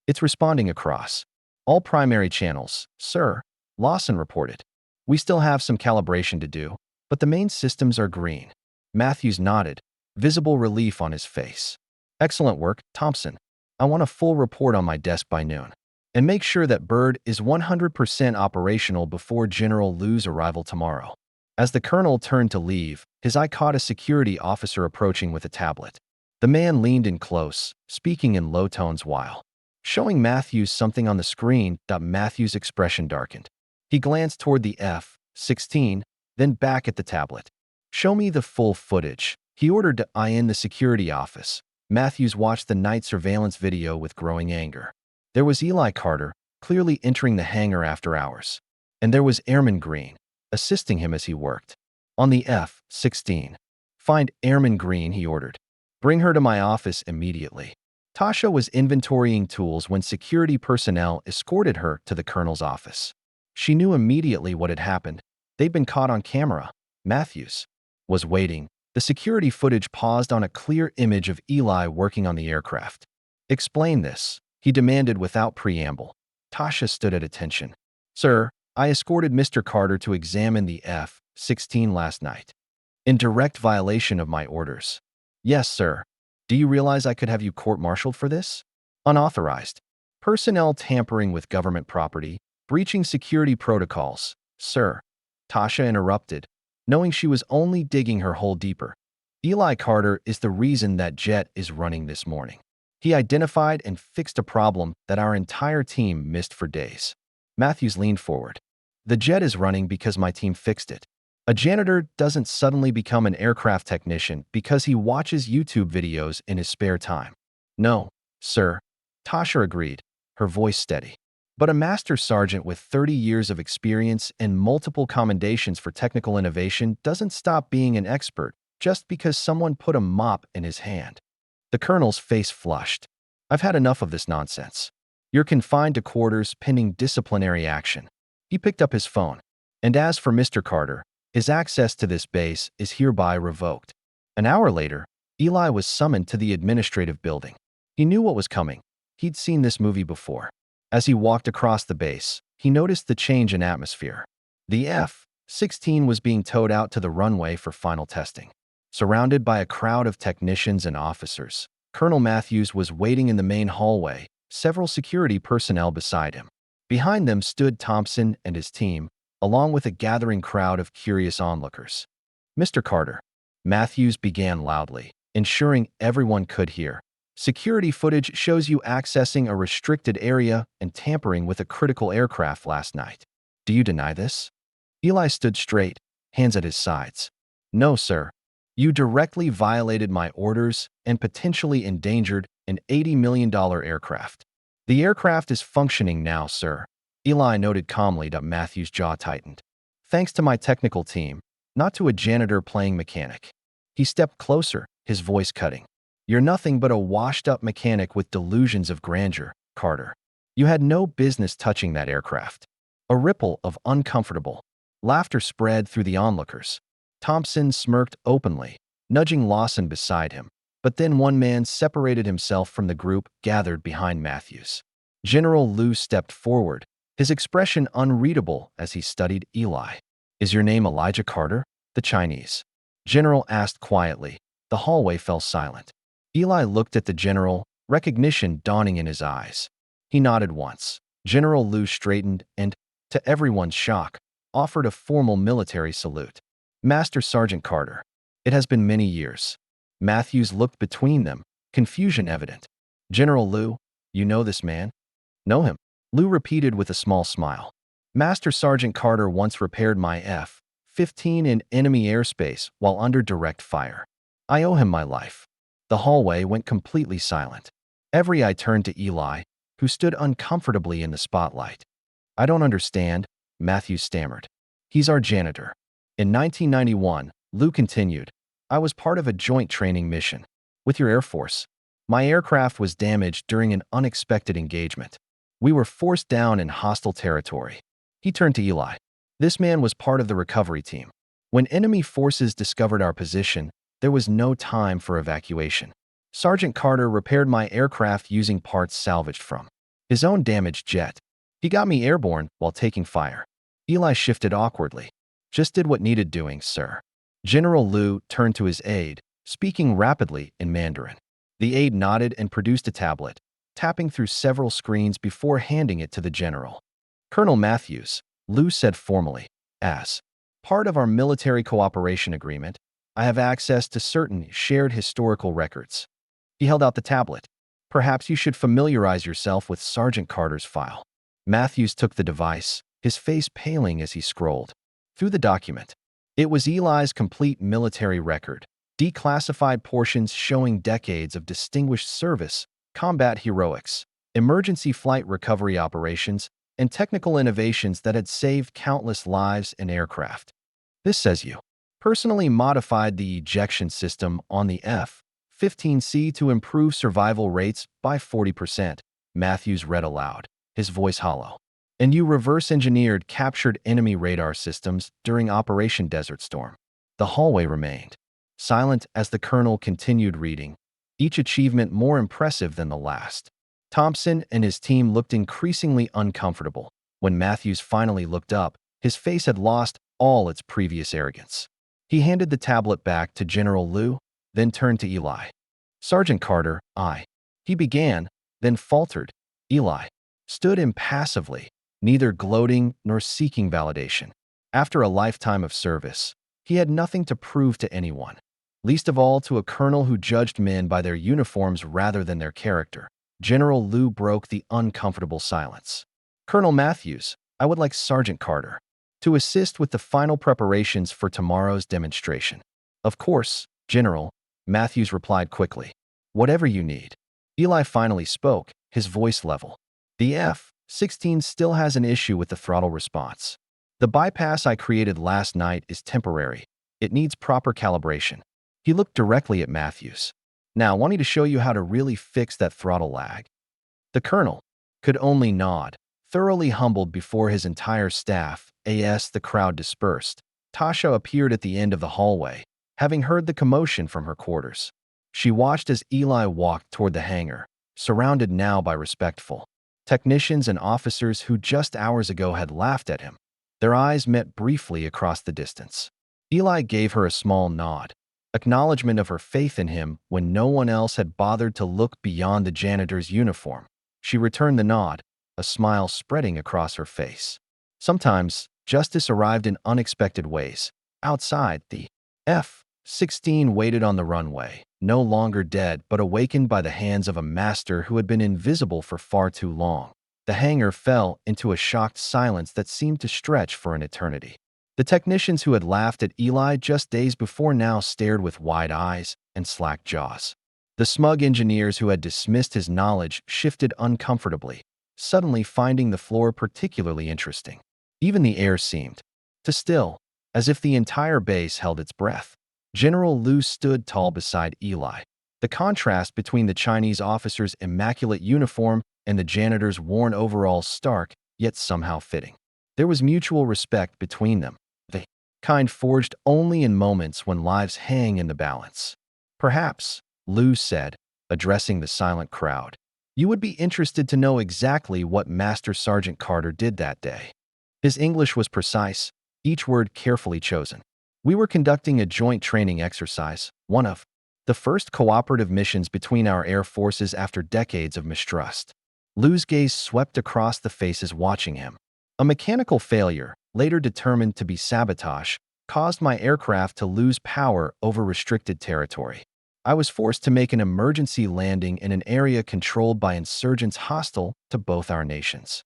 "It's responding across all primary channels, sir," Lawson reported. "We still have some calibration to do, but the main systems are green." Matthews nodded, visible relief on his face. "Excellent work, Thompson. I want a full report on my desk by noon. And make sure that bird is 100% operational before General Liu's arrival tomorrow." As the colonel turned to leave, his eye caught a security officer approaching with a tablet. The man leaned in close, speaking in low tones while showing Matthews something on the screen. Matthews' expression darkened. He glanced toward the F-16, then back at the tablet. "Show me the full footage," he ordered to eye in the security office. Matthews watched the night surveillance video with growing anger. There was Eli Carter, clearly entering the hangar after hours. And there was Airman Greene, assisting him as he worked. On the F-16. "Find Airman Greene," he ordered. "Bring her to my office immediately." Tasha was inventorying tools when security personnel escorted her to the colonel's office. She knew immediately what had happened. They'd been caught on camera. Matthews was waiting, The security footage paused on a clear image of Eli working on the aircraft. "Explain this," he demanded without preamble. Tasha stood at attention. "Sir, I escorted Mr. Carter to examine the F-16 last night. In direct violation of my orders." "Yes, sir. Do you realize I could have you court-martialed for this?" "Unauthorized. Personnel tampering with government property, breaching security protocols, sir." Tasha interrupted, knowing she was only digging her hole deeper. "Eli Carter is the reason that jet is running this morning. He identified and fixed a problem that our entire team missed for days." Matthews leaned forward. "The jet is running because my team fixed it. A janitor doesn't suddenly become an aircraft technician because he watches YouTube videos in his spare time." "No, sir," Tasha agreed, her voice steady. "But a master sergeant with 30 years of experience and multiple commendations for technical innovation doesn't stop being an expert just because someone put a mop in his hand." The colonel's face flushed. "I've had enough of this nonsense. You're confined to quarters pending disciplinary action." He picked up his phone. "And as for Mr. Carter, his access to this base is hereby revoked." An hour later, Eli was summoned to the administrative building. He knew what was coming. He'd seen this movie before. As he walked across the base, he noticed the change in atmosphere. The F-16 was being towed out to the runway for final testing. Surrounded by a crowd of technicians and officers, Colonel Matthews was waiting in the main hallway, several security personnel beside him. Behind them stood Thompson and his team, along with a gathering crowd of curious onlookers. "Mr. Carter," Matthews began loudly, ensuring everyone could hear, "security footage shows you accessing a restricted area and tampering with a critical aircraft last night. Do you deny this?" Eli stood straight, hands at his sides. "No, sir. You directly violated my orders and potentially endangered an $80 million aircraft." "The aircraft is functioning now, sir," Eli noted calmly. Matthews' jaw tightened. "Thanks to my technical team, not to a janitor playing mechanic." He stepped closer, his voice cutting. "You're nothing but a washed-up mechanic with delusions of grandeur, Carter. You had no business touching that aircraft." A ripple of uncomfortable laughter spread through the onlookers. Thompson smirked openly, nudging Lawson beside him, but then one man separated himself from the group gathered behind Matthews. General Liu stepped forward, his expression unreadable as he studied Eli. "Is your name Elijah Carter?" the Chinese general asked quietly. The hallway fell silent. Eli looked at the general, recognition dawning in his eyes. He nodded once. General Liu straightened and, to everyone's shock, offered a formal military salute. "Master Sergeant Carter, it has been many years." Matthews looked between them, confusion evident. "General Liu, you know this man?" "Know him," Liu repeated with a small smile. "Master Sergeant Carter once repaired my F-15 in enemy airspace while under direct fire. I owe him my life." The hallway went completely silent. Every eye turned to Eli, who stood uncomfortably in the spotlight. "I don't understand," Matthews stammered. "He's our janitor." "In 1991, Liu continued, I was part of a joint training mission with your Air Force. My aircraft was damaged during an unexpected engagement. We were forced down in hostile territory." He turned to Eli. "This man was part of the recovery team. When enemy forces discovered our position, there was no time for evacuation. Sergeant Carter repaired my aircraft using parts salvaged from his own damaged jet. He got me airborne while taking fire." Eli shifted awkwardly. "Just did what needed doing, sir." General Liu turned to his aide, speaking rapidly in Mandarin. The aide nodded and produced a tablet, tapping through several screens before handing it to the general. "Colonel Matthews," Liu said formally, "as part of our military cooperation agreement, I have access to certain shared historical records." He held out the tablet. "Perhaps you should familiarize yourself with Sergeant Carter's file." Matthews took the device, his face paling as he scrolled through the document. It was Eli's complete military record, declassified portions showing decades of distinguished service, combat heroics, emergency flight recovery operations, and technical innovations that had saved countless lives and aircraft. "This says you personally modified the ejection system on the F-15C to improve survival rates by 40%, Matthews read aloud, his voice hollow. "And you reverse-engineered captured enemy radar systems during Operation Desert Storm." The hallway remained silent as the colonel continued reading, each achievement more impressive than the last. Thompson and his team looked increasingly uncomfortable. When Matthews finally looked up, his face had lost all its previous arrogance. He handed the tablet back to General Liu, then turned to Eli. "Sergeant Carter, he began, then faltered. Eli stood impassively, neither gloating nor seeking validation. After a lifetime of service, he had nothing to prove to anyone, least of all to a colonel who judged men by their uniforms rather than their character. General Liu broke the uncomfortable silence. "Colonel Matthews, I would like Sergeant Carter to assist with the final preparations for tomorrow's demonstration." "Of course, General," Matthews replied quickly. "Whatever you need." Eli finally spoke, his voice level. "The F-16 still has an issue with the throttle response. The bypass I created last night is temporary. It needs proper calibration." He looked directly at Matthews. "Now, wanting to show you how to really fix that throttle lag." The colonel could only nod, thoroughly humbled before his entire staff. As the crowd dispersed, Tasha appeared at the end of the hallway, having heard the commotion from her quarters. She watched as Eli walked toward the hangar, surrounded now by respectful technicians and officers who just hours ago had laughed at him. Their eyes met briefly across the distance. Eli gave her a small nod, acknowledgement of her faith in him when no one else had bothered to look beyond the janitor's uniform. She returned the nod, a smile spreading across her face. Sometimes, justice arrived in unexpected ways. Outside, the F-16 waited on the runway, no longer dead but awakened by the hands of a master who had been invisible for far too long. The hangar fell into a shocked silence that seemed to stretch for an eternity. The technicians who had laughed at Eli just days before now stared with wide eyes and slack jaws. The smug engineers who had dismissed his knowledge shifted uncomfortably, suddenly finding the floor particularly interesting. Even the air seemed to still, as if the entire base held its breath. General Liu stood tall beside Eli. The contrast between the Chinese officer's immaculate uniform and the janitor's worn overalls stark, yet somehow fitting. There was mutual respect between them, the kind forged only in moments when lives hang in the balance. "Perhaps," Liu said, addressing the silent crowd, "you would be interested to know exactly what Master Sergeant Carter did that day." His English was precise, each word carefully chosen. "We were conducting a joint training exercise, one of the first cooperative missions between our air forces after decades of mistrust." Liu's gaze swept across the faces watching him. "A mechanical failure, later determined to be sabotage, caused my aircraft to lose power over restricted territory. I was forced to make an emergency landing in an area controlled by insurgents hostile to both our nations."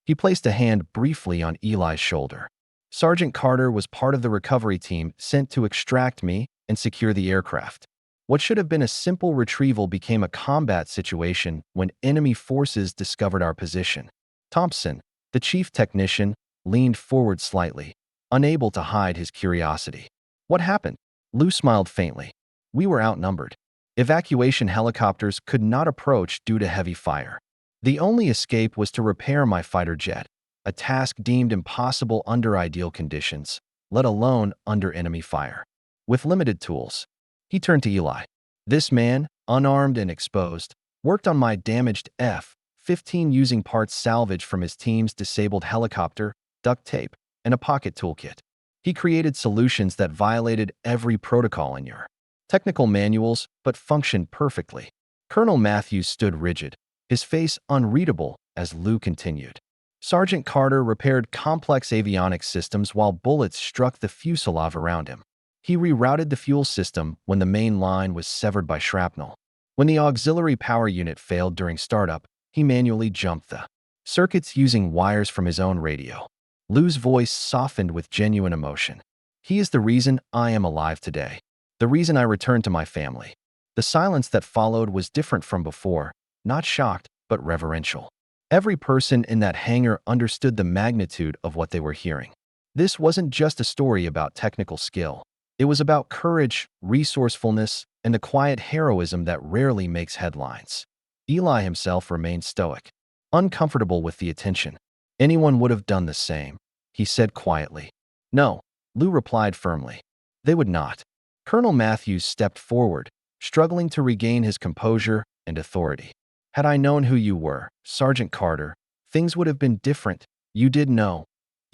He placed a hand briefly on Eli's shoulder. "Sergeant Carter was part of the recovery team sent to extract me and secure the aircraft. What should have been a simple retrieval became a combat situation when enemy forces discovered our position." Thompson, the chief technician, leaned forward slightly, unable to hide his curiosity. "What happened?" Liu smiled faintly. "We were outnumbered. Evacuation helicopters could not approach due to heavy fire. The only escape was to repair my fighter jet, a task deemed impossible under ideal conditions, let alone under enemy fire. With limited tools." He turned to Eli. "This man, unarmed and exposed, worked on my damaged F-15 using parts salvaged from his team's disabled helicopter, duct tape, and a pocket toolkit. He created solutions that violated every protocol in your technical manuals but functioned perfectly." Colonel Matthews stood rigid, his face unreadable as Liu continued. "Sergeant Carter repaired complex avionics systems while bullets struck the fuselage around him. He rerouted the fuel system when the main line was severed by shrapnel. When the auxiliary power unit failed during startup, he manually jumped the circuits using wires from his own radio." Liu's voice softened with genuine emotion. "He is the reason I am alive today, the reason I returned to my family." The silence that followed was different from before, not shocked, but reverential. Every person in that hangar understood the magnitude of what they were hearing. This wasn't just a story about technical skill. It was about courage, resourcefulness, and the quiet heroism that rarely makes headlines. Eli himself remained stoic, uncomfortable with the attention. "Anyone would have done the same," he said quietly. "No," Liu replied firmly. "They would not." Colonel Matthews stepped forward, struggling to regain his composure and authority. Had I known who you were, Sergeant Carter, things would have been different. You did know.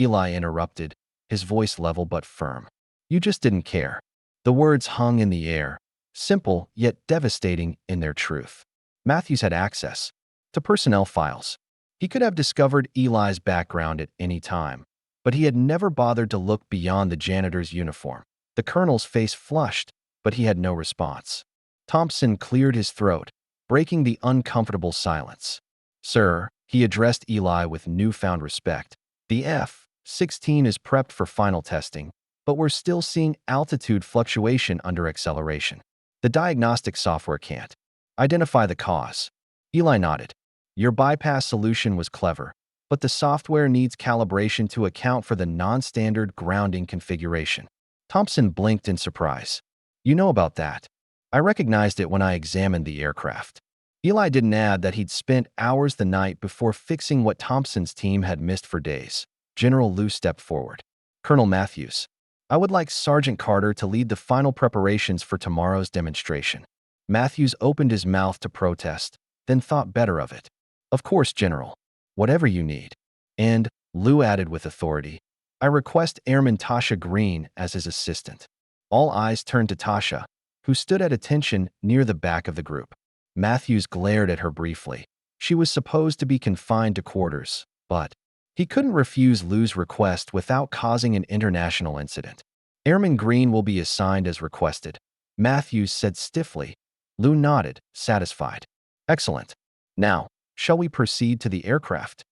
Eli interrupted, his voice level but firm. You just didn't care. The words hung in the air, simple yet devastating in their truth. Matthews had access to personnel files. He could have discovered Eli's background at any time, but he had never bothered to look beyond the janitor's uniform. The colonel's face flushed, but he had no response. Thompson cleared his throat, breaking the uncomfortable silence. Sir, he addressed Eli with newfound respect. The F-16 is prepped for final testing, but we're still seeing altitude fluctuation under acceleration. The diagnostic software can't identify the cause. Eli nodded. Your bypass solution was clever, but the software needs calibration to account for the non-standard grounding configuration. Thompson blinked in surprise. You know about that. I recognized it when I examined the aircraft. Eli didn't add that he'd spent hours the night before fixing what Thompson's team had missed for days. General Liu stepped forward. Colonel Matthews, I would like Sergeant Carter to lead the final preparations for tomorrow's demonstration. Matthews opened his mouth to protest, then thought better of it. Of course, General. Whatever you need. And, Liu added with authority, I request Airman Tasha Greene as his assistant. All eyes turned to Tasha, who stood at attention near the back of the group. Matthews glared at her briefly. She was supposed to be confined to quarters, but he couldn't refuse Liu's request without causing an international incident. Airman Greene will be assigned as requested, Matthews said stiffly. Liu nodded, satisfied. Excellent. Now, shall we proceed to the aircraft?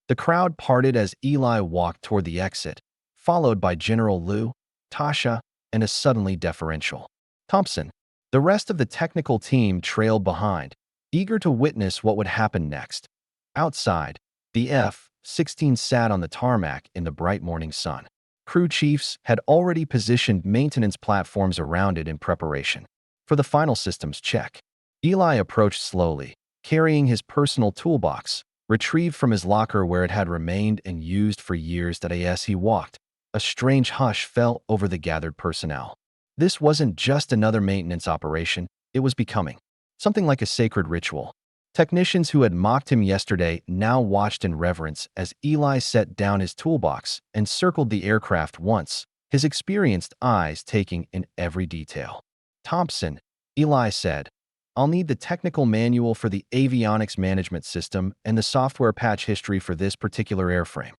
The crowd parted as Eli walked toward the exit, followed by General Liu, Tasha, and a suddenly deferential Thompson. The rest of the technical team trailed behind, eager to witness what would happen next. Outside, the F-16 sat on the tarmac in the bright morning sun. Crew chiefs had already positioned maintenance platforms around it in preparation for the final systems check. Eli approached slowly, carrying his personal toolbox, retrieved from his locker where it had remained and used for years. As he walked, a strange hush fell over the gathered personnel. This wasn't just another maintenance operation, it was becoming something like a sacred ritual. Technicians who had mocked him yesterday now watched in reverence as Eli set down his toolbox and circled the aircraft once, his experienced eyes taking in every detail. Thompson, Eli said, I'll need the technical manual for the avionics management system and the software patch history for this particular airframe.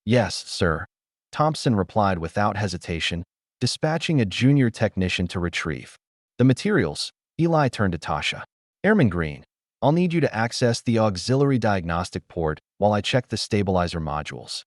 Yes, sir, Thompson replied without hesitation, dispatching a junior technician to retrieve the materials. Eli turned to Tasha. Airman Greene, I'll need you to access the auxiliary diagnostic port while I check the stabilizer modules.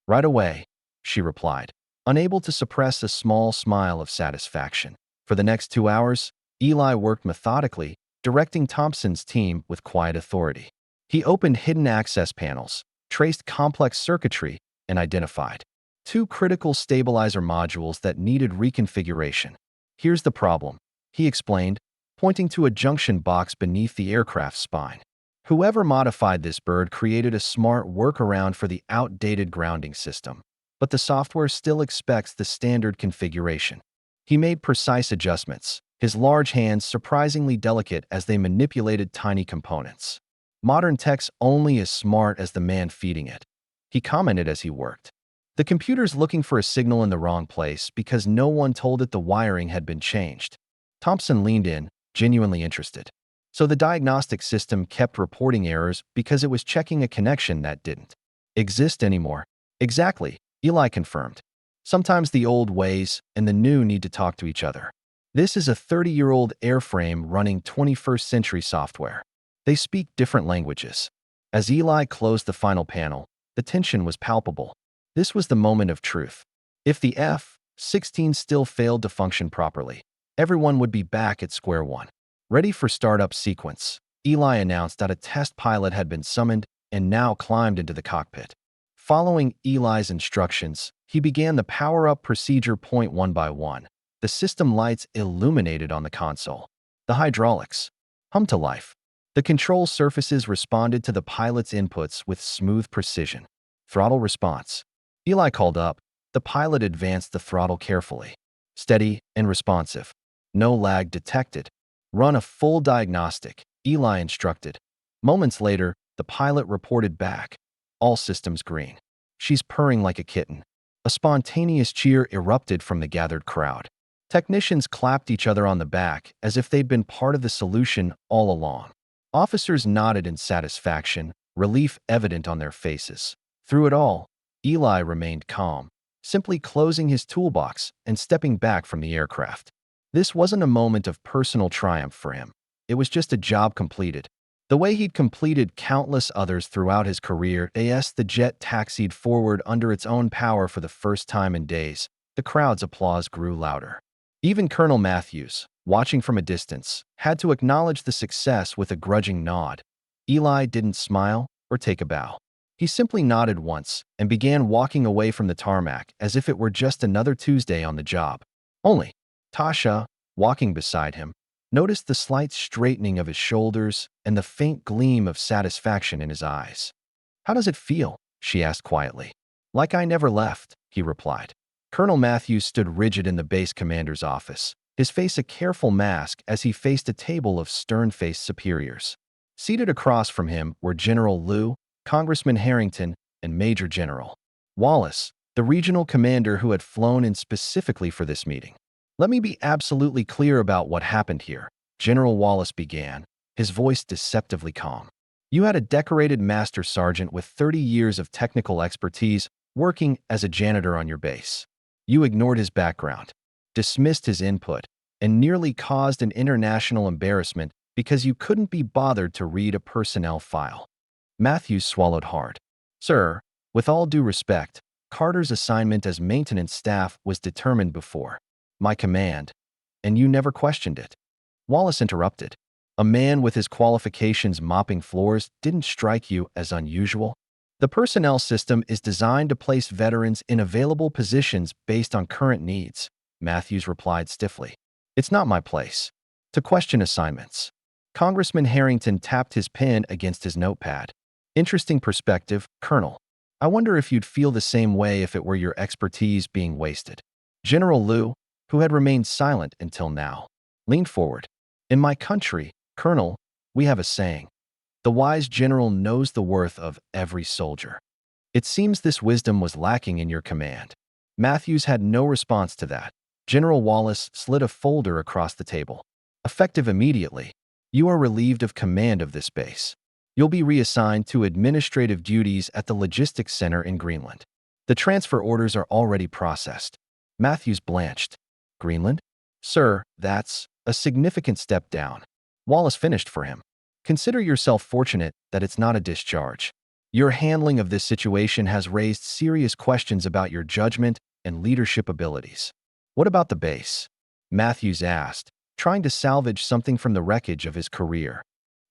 Right away, she replied, unable to suppress a small smile of satisfaction. For the next 2 hours, Eli worked methodically, directing Thompson's team with quiet authority. He opened hidden access panels, traced complex circuitry, and identified 2 critical stabilizer modules that needed reconfiguration. Here's the problem, he explained, pointing to a junction box beneath the aircraft's spine. Whoever modified this bird created a smart workaround for the outdated grounding system, but the software still expects the standard configuration. He made precise adjustments, his large hands surprisingly delicate as they manipulated tiny components. Modern tech's only as smart as the man feeding it, he commented as he worked. The computer's looking for a signal in the wrong place because no one told it the wiring had been changed. Thompson leaned in, genuinely interested. So the diagnostic system kept reporting errors because it was checking a connection that didn't exist anymore. Exactly, Eli confirmed. Sometimes the old ways and the new need to talk to each other. This is a 30-year-old airframe running 21st century software. They speak different languages. As Eli closed the final panel, the tension was palpable. This was the moment of truth. If the F-16 still failed to function properly, everyone would be back at square one. Ready for startup sequence, Eli announced that a test pilot had been summoned and now climbed into the cockpit. Following Eli's instructions, he began the power-up procedure point one by one. The system lights illuminated on the console. The hydraulics hummed to life. The control surfaces responded to the pilot's inputs with smooth precision. Throttle response. Eli called up. The pilot advanced the throttle carefully, steady and responsive. No lag detected. Run a full diagnostic, Eli instructed. Moments later, the pilot reported back. All systems green. She's purring like a kitten. A spontaneous cheer erupted from the gathered crowd. Technicians clapped each other on the back as if they'd been part of the solution all along. Officers nodded in satisfaction, relief evident on their faces. Through it all, Eli remained calm, simply closing his toolbox and stepping back from the aircraft. This wasn't a moment of personal triumph for him. It was just a job completed. The way he'd completed countless others throughout his career. As the jet taxied forward under its own power for the first time in days, the crowd's applause grew louder. Even Colonel Matthews, watching from a distance, had to acknowledge the success with a grudging nod. Eli didn't smile or take a bow. He simply nodded once and began walking away from the tarmac as if it were just another Tuesday on the job. Only, Tasha, walking beside him, noticed the slight straightening of his shoulders and the faint gleam of satisfaction in his eyes. "How does it feel?" she asked quietly. "Like I never left," he replied. Colonel Matthews stood rigid in the base commander's office, his face a careful mask as he faced a table of stern-faced superiors. Seated across from him were General Liu, Congressman Harrington, and Major General Wallace, the regional commander who had flown in specifically for this meeting. "Let me be absolutely clear about what happened here," General Wallace began, his voice deceptively calm. "You had a decorated master sergeant with 30 years of technical expertise working as a janitor on your base. You ignored his background, dismissed his input, and nearly caused an international embarrassment because you couldn't be bothered to read a personnel file." Matthews swallowed hard. "Sir, with all due respect, Carter's assignment as maintenance staff was determined before my command, and you never questioned it." Wallace interrupted. "A man with his qualifications mopping floors didn't strike you as unusual?" "The personnel system is designed to place veterans in available positions based on current needs," Matthews replied stiffly. "It's not my place to question assignments." Congressman Harrington tapped his pen against his notepad. "Interesting perspective, Colonel. I wonder if you'd feel the same way if it were your expertise being wasted." General Liu, who had remained silent until now, leaned forward. "In my country, Colonel, we have a saying. The wise general knows the worth of every soldier. It seems this wisdom was lacking in your command." Matthews had no response to that. General Wallace slid a folder across the table. "Effective immediately, you are relieved of command of this base. You'll be reassigned to administrative duties at the logistics center in Greenland. The transfer orders are already processed." Matthews blanched. "Greenland? Sir, that's a significant step down." Wallace finished for him. "Consider yourself fortunate that it's not a discharge. Your handling of this situation has raised serious questions about your judgment and leadership abilities." "What about the base?" Matthews asked, trying to salvage something from the wreckage of his career.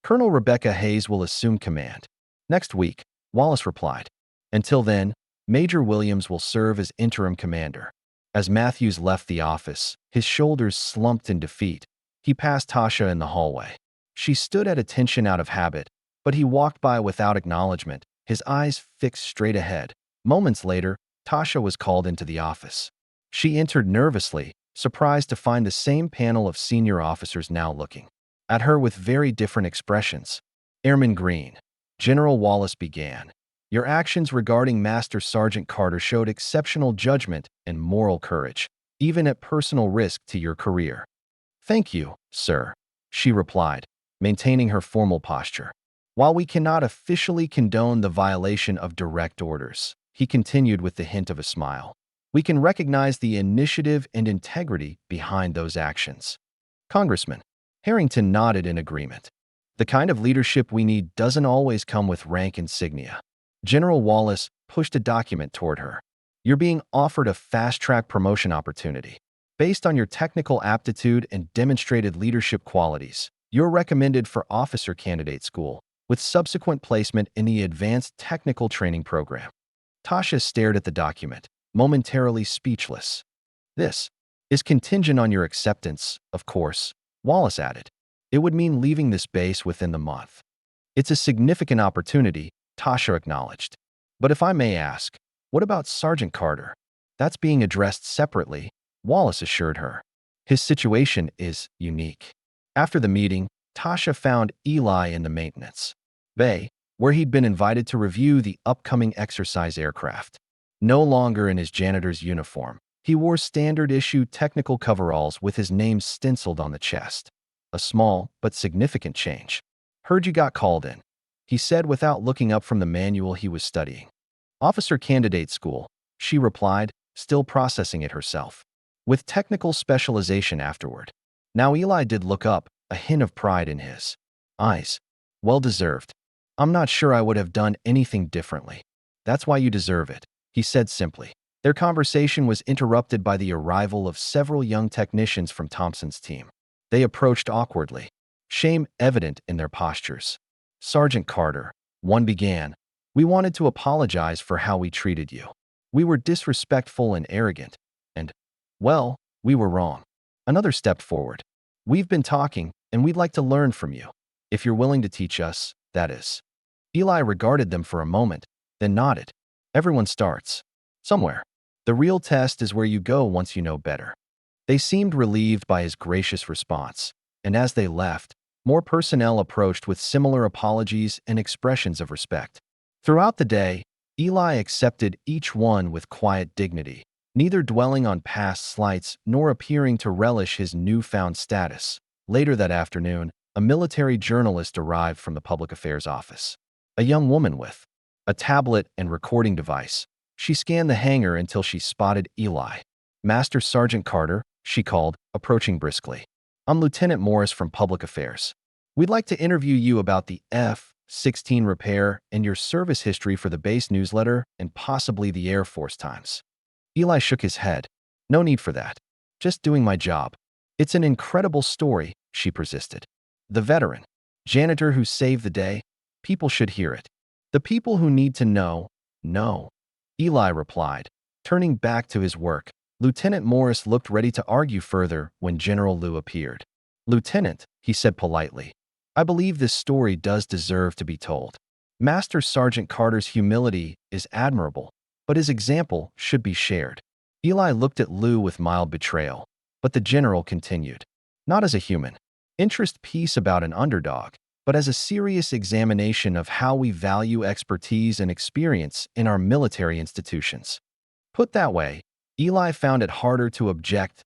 "Colonel Rebecca Hayes will assume command next week," Wallace replied. "Until then, Major Williams will serve as interim commander." As Matthews left the office, his shoulders slumped in defeat. He passed Tasha in the hallway. She stood at attention out of habit, but he walked by without acknowledgement, his eyes fixed straight ahead. Moments later, Tasha was called into the office. She entered nervously, surprised to find the same panel of senior officers now looking at her with very different expressions. "Airman Greene," General Wallace began, "your actions regarding Master Sergeant Carter showed exceptional judgment and moral courage, even at personal risk to your career." "Thank you, sir," she replied, maintaining her formal posture. "While we cannot officially condone the violation of direct orders," he continued with the hint of a smile, "we can recognize the initiative and integrity behind those actions." Congressman Harrington nodded in agreement. "The kind of leadership we need doesn't always come with rank insignia." General Wallace pushed a document toward her. "You're being offered a fast-track promotion opportunity. Based on your technical aptitude and demonstrated leadership qualities, you're recommended for officer candidate school, with subsequent placement in the advanced technical training program." Tasha stared at the document, momentarily speechless. "This is contingent on your acceptance, of course," Wallace added. "It would mean leaving this base within the month." "It's a significant opportunity," Tasha acknowledged. "But if I may ask, what about Sergeant Carter?" "That's being addressed separately," Wallace assured her. His situation is unique. After the meeting, Tasha found Eli in the maintenance bay, where he'd been invited to review the upcoming exercise aircraft. No longer in his janitor's uniform, he wore standard-issue technical coveralls with his name stenciled on the chest. A small but significant change. "Heard you got called in," he said without looking up from the manual he was studying. "Officer Candidate School," she replied, still processing it herself. "With technical specialization afterward." Now Eli did look up, a hint of pride in his eyes. "Well deserved. I'm not sure I would have done anything differently." "That's why you deserve it," he said simply. Their conversation was interrupted by the arrival of several young technicians from Thompson's team. They approached awkwardly, shame evident in their postures. "Sergeant Carter," one began, "we wanted to apologize for how we treated you. We were disrespectful and arrogant, and, well, we were wrong." Another stepped forward. "We've been talking, and we'd like to learn from you. If you're willing to teach us, that is." Eli regarded them for a moment, then nodded. "Everyone starts somewhere. The real test is where you go once you know better." They seemed relieved by his gracious response, and as they left, more personnel approached with similar apologies and expressions of respect. Throughout the day, Eli accepted each one with quiet dignity, neither dwelling on past slights nor appearing to relish his newfound status. Later that afternoon, a military journalist arrived from the public affairs office. A young woman with a tablet and recording device. She scanned the hangar until she spotted Eli. "Master Sergeant Carter," she called, approaching briskly. "I'm Lieutenant Morris from Public Affairs. We'd like to interview you about the F-16 repair and your service history for the base newsletter and possibly the Air Force Times." Eli shook his head. "No need for that. Just doing my job." "It's an incredible story," she persisted. "The veteran janitor who saved the day. People should hear it. The people who need to know." "No," Eli replied, turning back to his work. Lieutenant Morris looked ready to argue further when General Liu appeared. "Lieutenant," he said politely, "I believe this story does deserve to be told. Master Sergeant Carter's humility is admirable, but his example should be shared." Eli looked at Liu with mild betrayal, but the general continued. "Not as a human interest piece about an underdog, but as a serious examination of how we value expertise and experience in our military institutions." Put that way, Eli found it harder to object.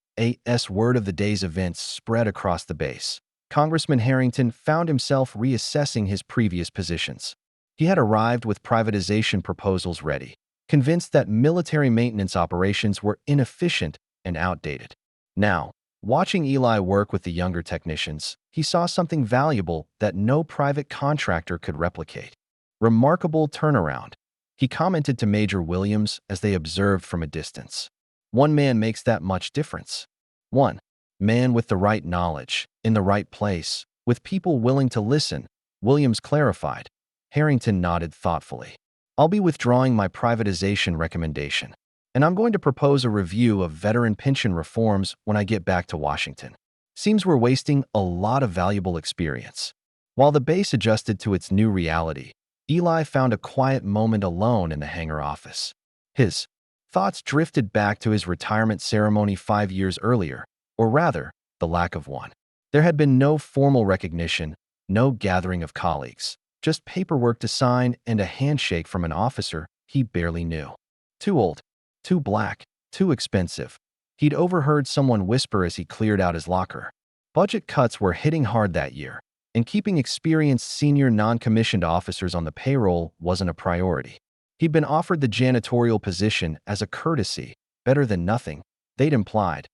Word of the day's events spread across the base. Congressman Harrington found himself reassessing his previous positions. He had arrived with privatization proposals ready, convinced that military maintenance operations were inefficient and outdated. Now, watching Eli work with the younger technicians, he saw something valuable that no private contractor could replicate. "Remarkable turnaround," he commented to Major Williams as they observed from a distance. "One man makes that much difference. One man with the right knowledge, in the right place, with people willing to listen," Williams clarified. Harrington nodded thoughtfully. "I'll be withdrawing my privatization recommendation, and I'm going to propose a review of veteran pension reforms when I get back to Washington. Seems we're wasting a lot of valuable experience." While the base adjusted to its new reality, Eli found a quiet moment alone in the hangar office. His thoughts drifted back to his retirement ceremony 5 years earlier, or rather, the lack of one. There had been no formal recognition, no gathering of colleagues, just paperwork to sign and a handshake from an officer he barely knew. Too old, too black, too expensive. He'd overheard someone whisper as he cleared out his locker. Budget cuts were hitting hard that year, and keeping experienced senior non-commissioned officers on the payroll wasn't a priority. He'd been offered the janitorial position as a courtesy, better than nothing, they'd implied.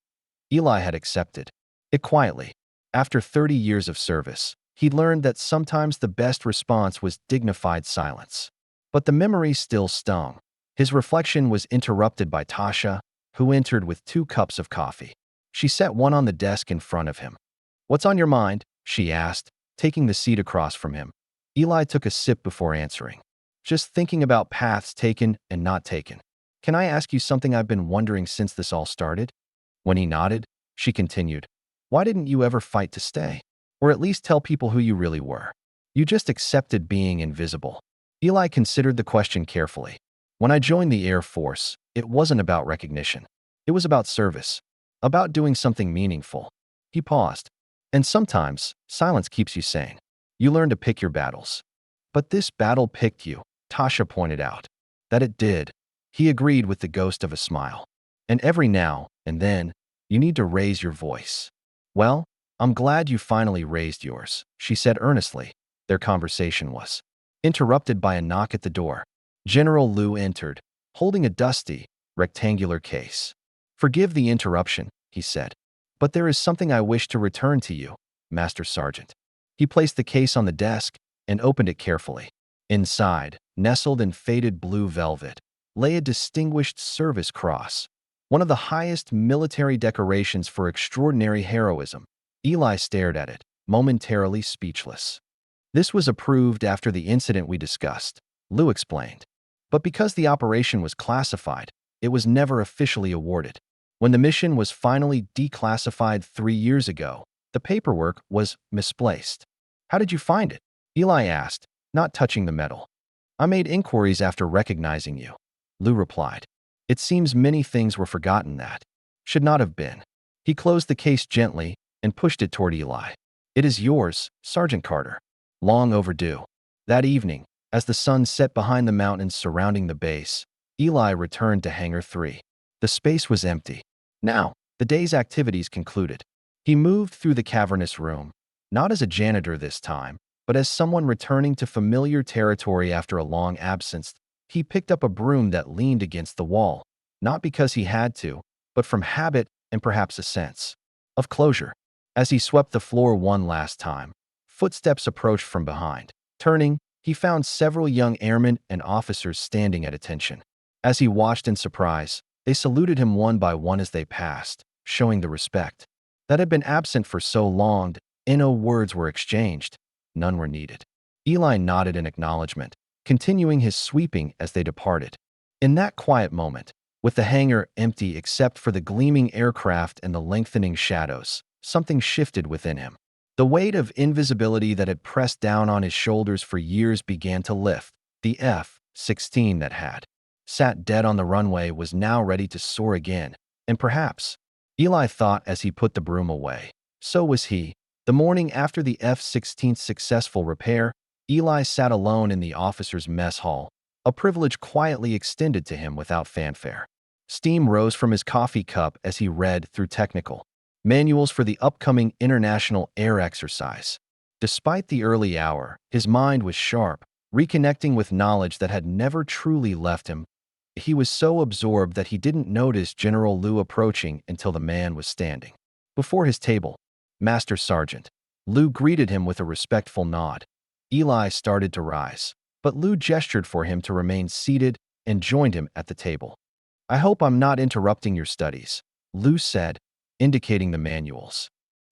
Eli had accepted it quietly. After 30 years of service, he'd learned that sometimes the best response was dignified silence. But the memory still stung. His reflection was interrupted by Tasha, who entered with 2 cups of coffee. She set one on the desk in front of him. "What's on your mind?" she asked, taking the seat across from him. Eli took a sip before answering. "Just thinking about paths taken and not taken. Can I ask you something I've been wondering since this all started?" When he nodded, she continued, "Why didn't you ever fight to stay? Or at least tell people who you really were? You just accepted being invisible." Eli considered the question carefully. "When I joined the Air Force, it wasn't about recognition. It was about service. About doing something meaningful. He paused. And sometimes, silence keeps you sane. You learn to pick your battles. But this battle picked you, Tasha pointed out. That it did. He agreed with the ghost of a smile. And every now and then, you need to raise your voice. Well, I'm glad you finally raised yours, she said earnestly. Their conversation was interrupted by a knock at the door. General Liu entered, holding a dusty, rectangular case. Forgive the interruption, he said. But there is something I wish to return to you, Master Sergeant. He placed the case on the desk and opened it carefully. Inside, nestled in faded blue velvet, lay a distinguished service cross, one of the highest military decorations for extraordinary heroism. Eli stared at it, momentarily speechless. This was approved after the incident we discussed, Liu explained. But because the operation was classified, it was never officially awarded. When the mission was finally declassified 3 years ago, the paperwork was misplaced. How did you find it? Eli asked, not touching the medal. I made inquiries after recognizing you, Liu replied. It seems many things were forgotten that should not have been. He closed the case gently and pushed it toward Eli. It is yours, Sergeant Carter. Long overdue. That evening, as the sun set behind the mountains surrounding the base, Eli returned to Hangar 3. The space was empty. Now, the day's activities concluded. He moved through the cavernous room, not as a janitor this time, but as someone returning to familiar territory after a long absence. He picked up a broom that leaned against the wall, not because he had to, but from habit and perhaps a sense of closure. As he swept the floor one last time, footsteps approached from behind. Turning, he found several young airmen and officers standing at attention. As he watched in surprise, they saluted him one by one as they passed, showing the respect that had been absent for so long. No words were exchanged. None were needed. Eli nodded in acknowledgement, continuing his sweeping as they departed. In that quiet moment, with the hangar empty except for the gleaming aircraft and the lengthening shadows, something shifted within him. The weight of invisibility that had pressed down on his shoulders for years began to lift. The F-16 that had sat dead on the runway was now ready to soar again, and perhaps, Eli thought as he put the broom away, so was he. The morning after the F-16's successful repair, Eli sat alone in the officers' mess hall, a privilege quietly extended to him without fanfare. Steam rose from his coffee cup as he read through technical manuals for the upcoming international air exercise. Despite the early hour, his mind was sharp, reconnecting with knowledge that had never truly left him. He was so absorbed that he didn't notice General Liu approaching until the man was standing before his table. Master Sergeant. Liu greeted him with a respectful nod. Eli started to rise, but Liu gestured for him to remain seated and joined him at the table. I hope I'm not interrupting your studies, Liu said, indicating the manuals.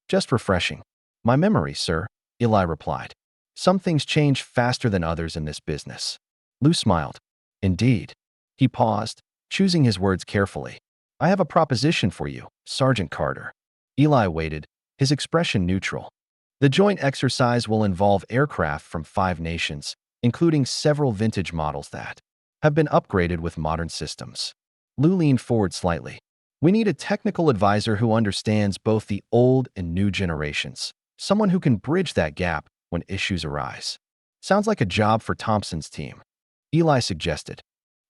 Just refreshing my memory, sir, Eli replied. Some things change faster than others in this business. Liu smiled. Indeed. He paused, choosing his words carefully. I have a proposition for you, Sergeant Carter. Eli waited, his expression neutral. The joint exercise will involve aircraft from 5 nations, including several vintage models that have been upgraded with modern systems. Liu leaned forward slightly. We need a technical advisor who understands both the old and new generations, someone who can bridge that gap when issues arise. Sounds like a job for Thompson's team, Eli suggested.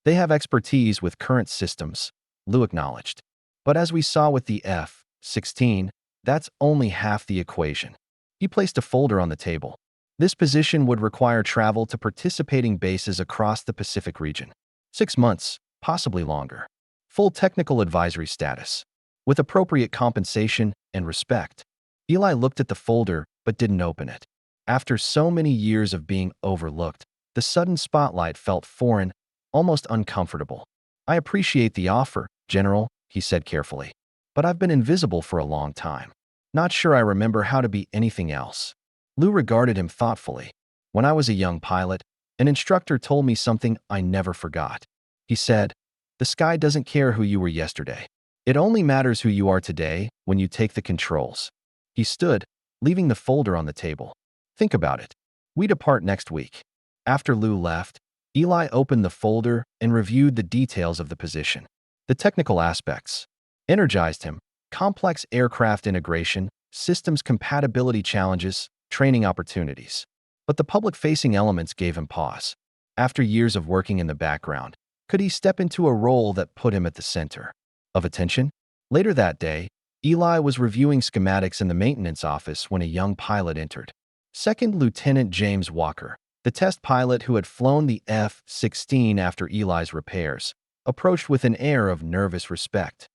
They have expertise with current systems, Liu acknowledged. But as we saw with the F-16, that's only half the equation. He placed a folder on the table. This position would require travel to participating bases across the Pacific region. 6 months, possibly longer. Full technical advisory status, with appropriate compensation and respect. Eli looked at the folder but didn't open it. After so many years of being overlooked, the sudden spotlight felt foreign, almost uncomfortable. I appreciate the offer, General, he said carefully. But I've been invisible for a long time. Not sure I remember how to be anything else. Liu regarded him thoughtfully. When I was a young pilot, an instructor told me something I never forgot. He said, the sky doesn't care who you were yesterday. It only matters who you are today when you take the controls. He stood, leaving the folder on the table. Think about it. We depart next week. After Liu left, Eli opened the folder and reviewed the details of the position. The technical aspects energized him, complex aircraft integration, systems compatibility challenges, training opportunities. But the public-facing elements gave him pause. After years of working in the background, could he step into a role that put him at the center of attention? Later that day, Eli was reviewing schematics in the maintenance office when a young pilot entered. Second Lieutenant James Walker, the test pilot who had flown the F-16 after Eli's repairs, approached with an air of nervous respect.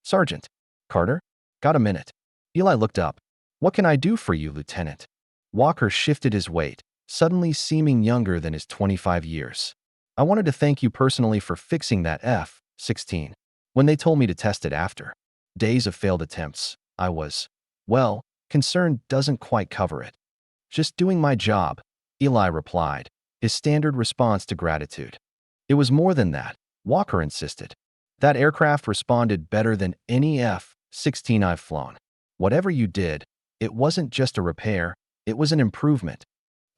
"Sergeant Carter, got a minute?" Eli looked up. "What can I do for you, Lieutenant?" Walker shifted his weight, suddenly seeming younger than his 25 years. "I wanted to thank you personally for fixing that F-16. When they told me to test it after days of failed attempts, I was, well, concerned doesn't quite cover it." "Just doing my job," Eli replied, his standard response to gratitude. "It was more than that," Walker insisted. "That aircraft responded better than any F-16 I've flown. Whatever you did, it wasn't just a repair, it was an improvement."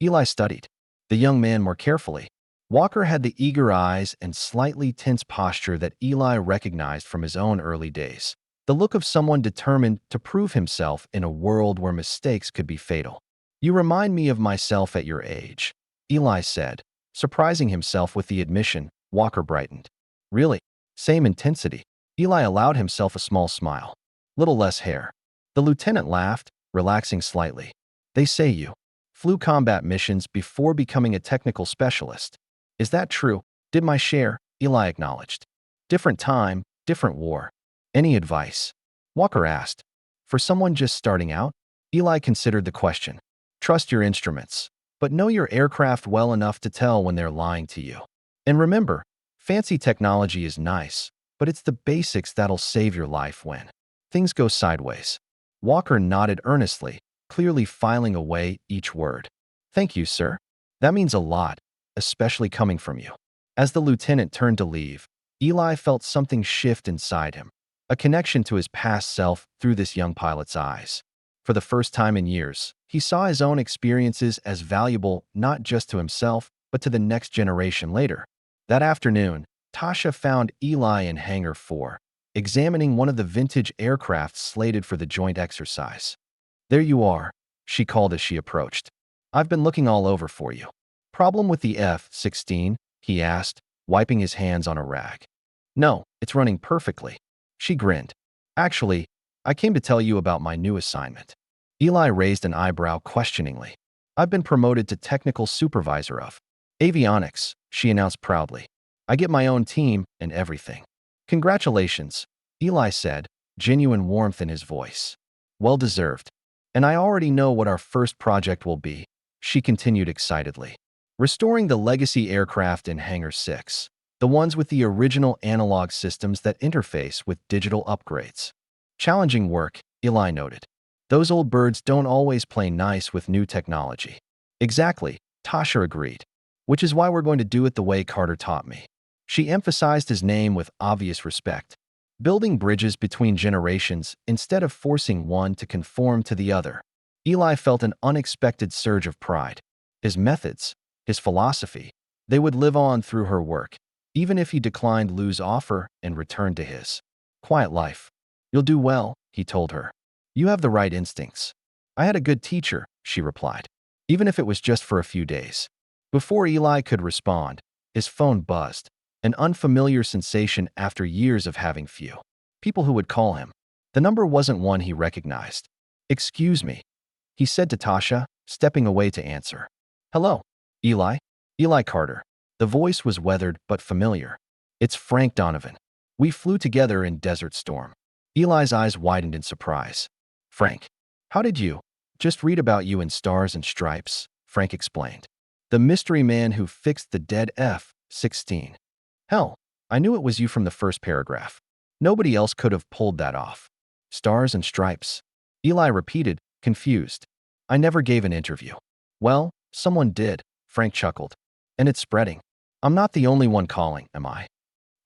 Eli studied the young man more carefully. Walker had the eager eyes and slightly tense posture that Eli recognized from his own early days. The look of someone determined to prove himself in a world where mistakes could be fatal. "You remind me of myself at your age," Eli said. Surprising himself with the admission, Walker brightened. "Really? Same intensity?" Eli allowed himself a small smile. "Little less hair." The lieutenant laughed, relaxing slightly. "They say you flew combat missions before becoming a technical specialist. Is that true?" "Did my share," Eli acknowledged. "Different time, different war." "Any advice?" Walker asked. "For someone just starting out?" Eli considered the question. "Trust your instruments, but know your aircraft well enough to tell when they're lying to you. And remember, fancy technology is nice, but it's the basics that'll save your life when things go sideways." Walker nodded earnestly, clearly filing away each word. "Thank you, sir. That means a lot, especially coming from you." As the lieutenant turned to leave, Eli felt something shift inside him, a connection to his past self through this young pilot's eyes. For the first time in years, he saw his own experiences as valuable not just to himself, but to the next generation later. That afternoon, Tasha found Eli in Hangar 4, examining one of the vintage aircraft slated for the joint exercise. "There you are," she called as she approached. "I've been looking all over for you." "Problem with the F-16?" he asked, wiping his hands on a rag. "No, it's running perfectly." She grinned. "Actually, I came to tell you about my new assignment." Eli raised an eyebrow questioningly. "I've been promoted to technical supervisor of avionics," she announced proudly. "I get my own team and everything." "Congratulations," Eli said, genuine warmth in his voice. "Well deserved. And I already know what our first project will be," she continued excitedly. "Restoring the legacy aircraft in Hangar 6, the ones with the original analog systems that interface with digital upgrades." "Challenging work," Eli noted. "Those old birds don't always play nice with new technology." "Exactly," Tasha agreed. "Which is why we're going to do it the way Carter taught me." She emphasized his name with obvious respect, building bridges between generations instead of forcing one to conform to the other. Eli felt an unexpected surge of pride. His methods, his philosophy, they would live on through her work, even if he declined Lou's offer and returned to his quiet life. "You'll do well," he told her. "You have the right instincts." "I had a good teacher," she replied, even if it was just for a few days. Before Eli could respond, his phone buzzed, an unfamiliar sensation after years of having few people who would call him. The number wasn't one he recognized. "Excuse me," he said to Tasha, stepping away to answer. "Hello, Eli?" "Eli Carter." The voice was weathered but familiar. "It's Frank Donovan. We flew together in Desert Storm." Eli's eyes widened in surprise. "Frank, how did you?" "Just read about you in Stars and Stripes," Frank explained. "The mystery man who fixed the dead F-16. Hell, I knew it was you from the first paragraph. Nobody else could have pulled that off." "Stars and Stripes," Eli repeated, confused. "I never gave an interview." "Well, someone did," Frank chuckled. "And it's spreading. I'm not the only one calling, am I?"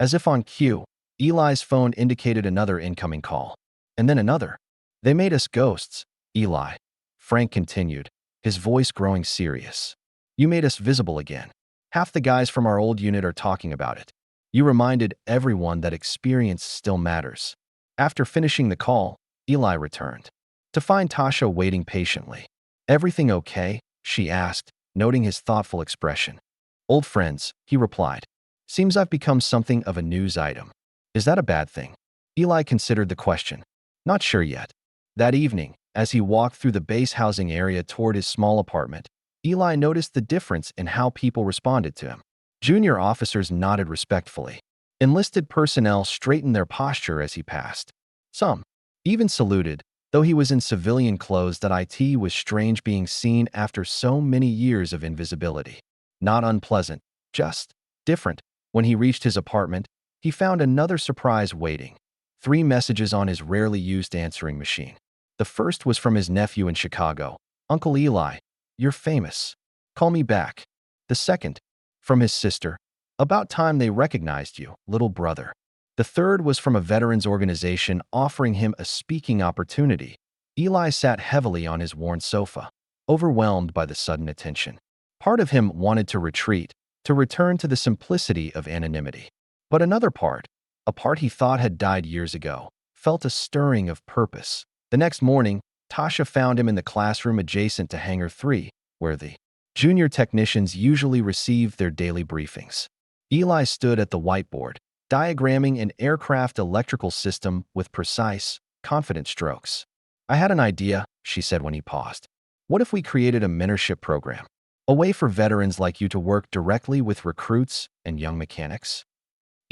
As if on cue, Eli's phone indicated another incoming call. And then another. "They made us ghosts, Eli," Frank continued, his voice growing serious. "You made us visible again. Half the guys from our old unit are talking about it. You reminded everyone that experience still matters." After finishing the call, Eli returned, to find Tasha waiting patiently. "Everything okay?" she asked, noting his thoughtful expression. "Old friends," he replied. "Seems I've become something of a news item. Is that a bad thing?" Eli considered the question. Not sure yet. That evening, as he walked through the base housing area toward his small apartment, Eli noticed the difference in how people responded to him. Junior officers nodded respectfully. Enlisted personnel straightened their posture as he passed. Some even saluted, though he was in civilian clothes. That it was strange being seen after so many years of invisibility. Not unpleasant, just different. When he reached his apartment, he found another surprise waiting. 3 messages on his rarely used answering machine. The first was from his nephew in Chicago. "Uncle Eli, you're famous. Call me back." The second, from his sister. "About time they recognized you, little brother." The third was from a veterans organization offering him a speaking opportunity. Eli sat heavily on his worn sofa, overwhelmed by the sudden attention. Part of him wanted to retreat, to return to the simplicity of anonymity. But another part, a part he thought had died years ago, felt a stirring of purpose. The next morning, Tasha found him in the classroom adjacent to Hangar 3, where the junior technicians usually received their daily briefings. Eli stood at the whiteboard, diagramming an aircraft electrical system with precise, confident strokes. "I had an idea," she said when he paused. "What if we created a mentorship program? A way for veterans like you to work directly with recruits and young mechanics?"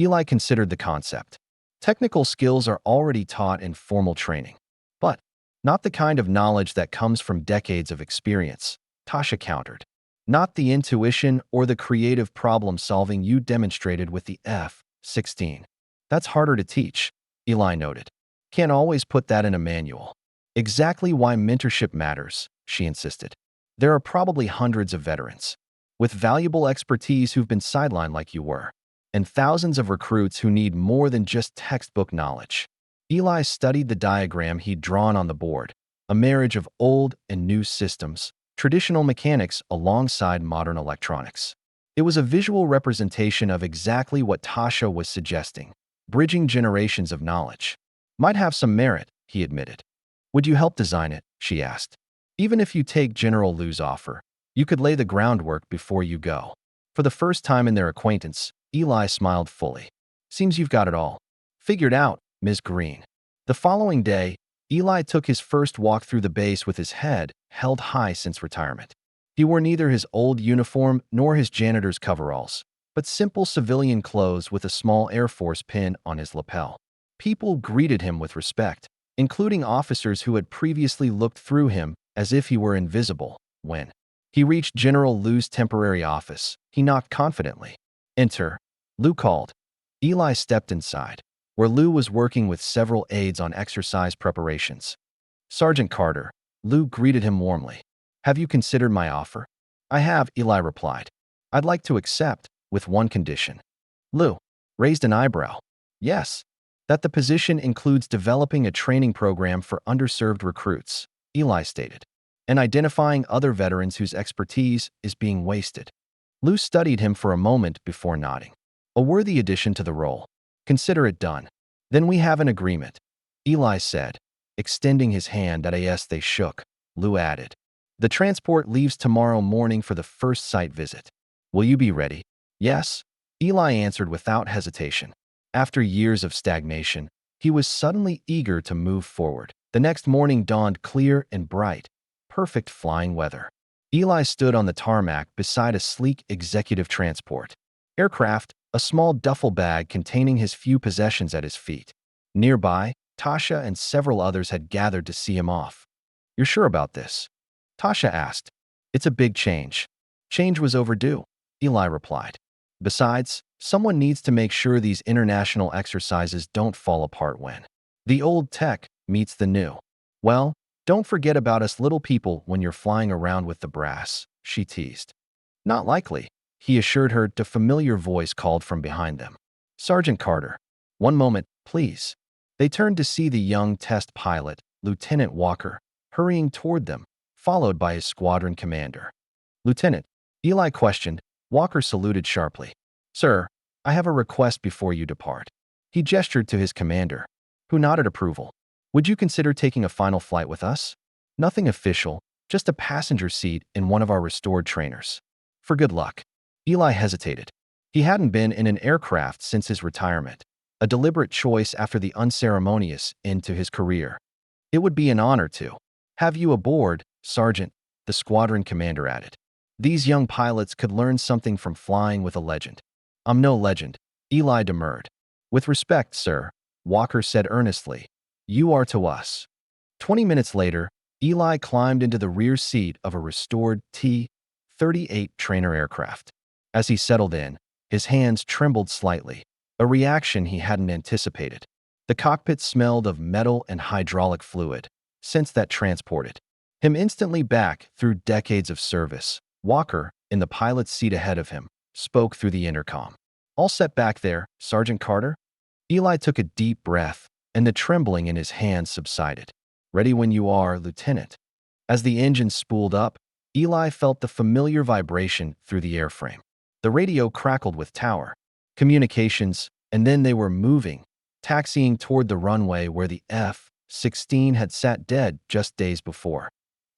Eli considered the concept. Technical skills are already taught in formal training, but not the kind of knowledge that comes from decades of experience, Tasha countered. Not the intuition or the creative problem-solving you demonstrated with the F-16. That's harder to teach, Eli noted. Can't always put that in a manual. Exactly why mentorship matters, she insisted. There are probably hundreds of veterans with valuable expertise who've been sidelined like you were, and thousands of recruits who need more than just textbook knowledge. Eli studied the diagram he'd drawn on the board, a marriage of old and new systems, traditional mechanics alongside modern electronics. It was a visual representation of exactly what Tasha was suggesting, bridging generations of knowledge. Might have some merit, he admitted. Would you help design it? She asked. Even if you take General Liu's offer, you could lay the groundwork before you go. For the first time in their acquaintance, Eli smiled fully. Seems you've got it all figured out, Ms. Greene. The following day, Eli took his first walk through the base with his head held high since retirement. He wore neither his old uniform nor his janitor's coveralls, but simple civilian clothes with a small Air Force pin on his lapel. People greeted him with respect, including officers who had previously looked through him as if he were invisible. When he reached General Liu's temporary office, he knocked confidently. "Enter," Liu called. Eli stepped inside, where Liu was working with several aides on exercise preparations. "Sergeant Carter," Liu greeted him warmly. "Have you considered my offer?" "I have," Eli replied. "I'd like to accept, with one condition." Liu raised an eyebrow. "Yes, that the position includes developing a training program for underserved recruits," Eli stated, "and identifying other veterans whose expertise is being wasted." Liu studied him for a moment before nodding. "A worthy addition to the role. Consider it done. Then we have an agreement," Eli said, extending his hand. As they shook, Liu added, "The transport leaves tomorrow morning for the first site visit. Will you be ready?" "Yes," Eli answered without hesitation. After years of stagnation, he was suddenly eager to move forward. The next morning dawned clear and bright, perfect flying weather. Eli stood on the tarmac beside a sleek executive transport aircraft, a small duffel bag containing his few possessions at his feet. Nearby, Tasha and several others had gathered to see him off. "You're sure about this?" Tasha asked. "It's a big change." "Change was overdue," Eli replied. "Besides, someone needs to make sure these international exercises don't fall apart when the old tech meets the new. Well, don't forget about us little people when you're flying around with the brass," she teased. "Not likely," he assured her. A familiar voice called from behind them. "Sergeant Carter, one moment, please." They turned to see the young test pilot, Lieutenant Walker, hurrying toward them, followed by his squadron commander. "Lieutenant," Eli questioned. Walker saluted sharply. "Sir, I have a request before you depart." He gestured to his commander, who nodded approval. Would you consider taking a final flight with us? Nothing official, just a passenger seat in one of our restored trainers. For good luck. Eli hesitated. He hadn't been in an aircraft since his retirement, a deliberate choice after the unceremonious end to his career. It would be an honor to have you aboard, Sergeant, the squadron commander added. These young pilots could learn something from flying with a legend. I'm no legend, Eli demurred. With respect, sir, Walker said earnestly. You are to us. 20 minutes later, Eli climbed into the rear seat of a restored T-38 trainer aircraft. As he settled in, his hands trembled slightly, a reaction he hadn't anticipated. The cockpit smelled of metal and hydraulic fluid, scents that transported him instantly back through decades of service. Walker, in the pilot's seat ahead of him, spoke through the intercom. All set back there, Sergeant Carter? Eli took a deep breath, and the trembling in his hands subsided. Ready when you are, Lieutenant. As the engine spooled up, Eli felt the familiar vibration through the airframe. The radio crackled with tower communications, and then they were moving, taxiing toward the runway where the F-16 had sat dead just days before.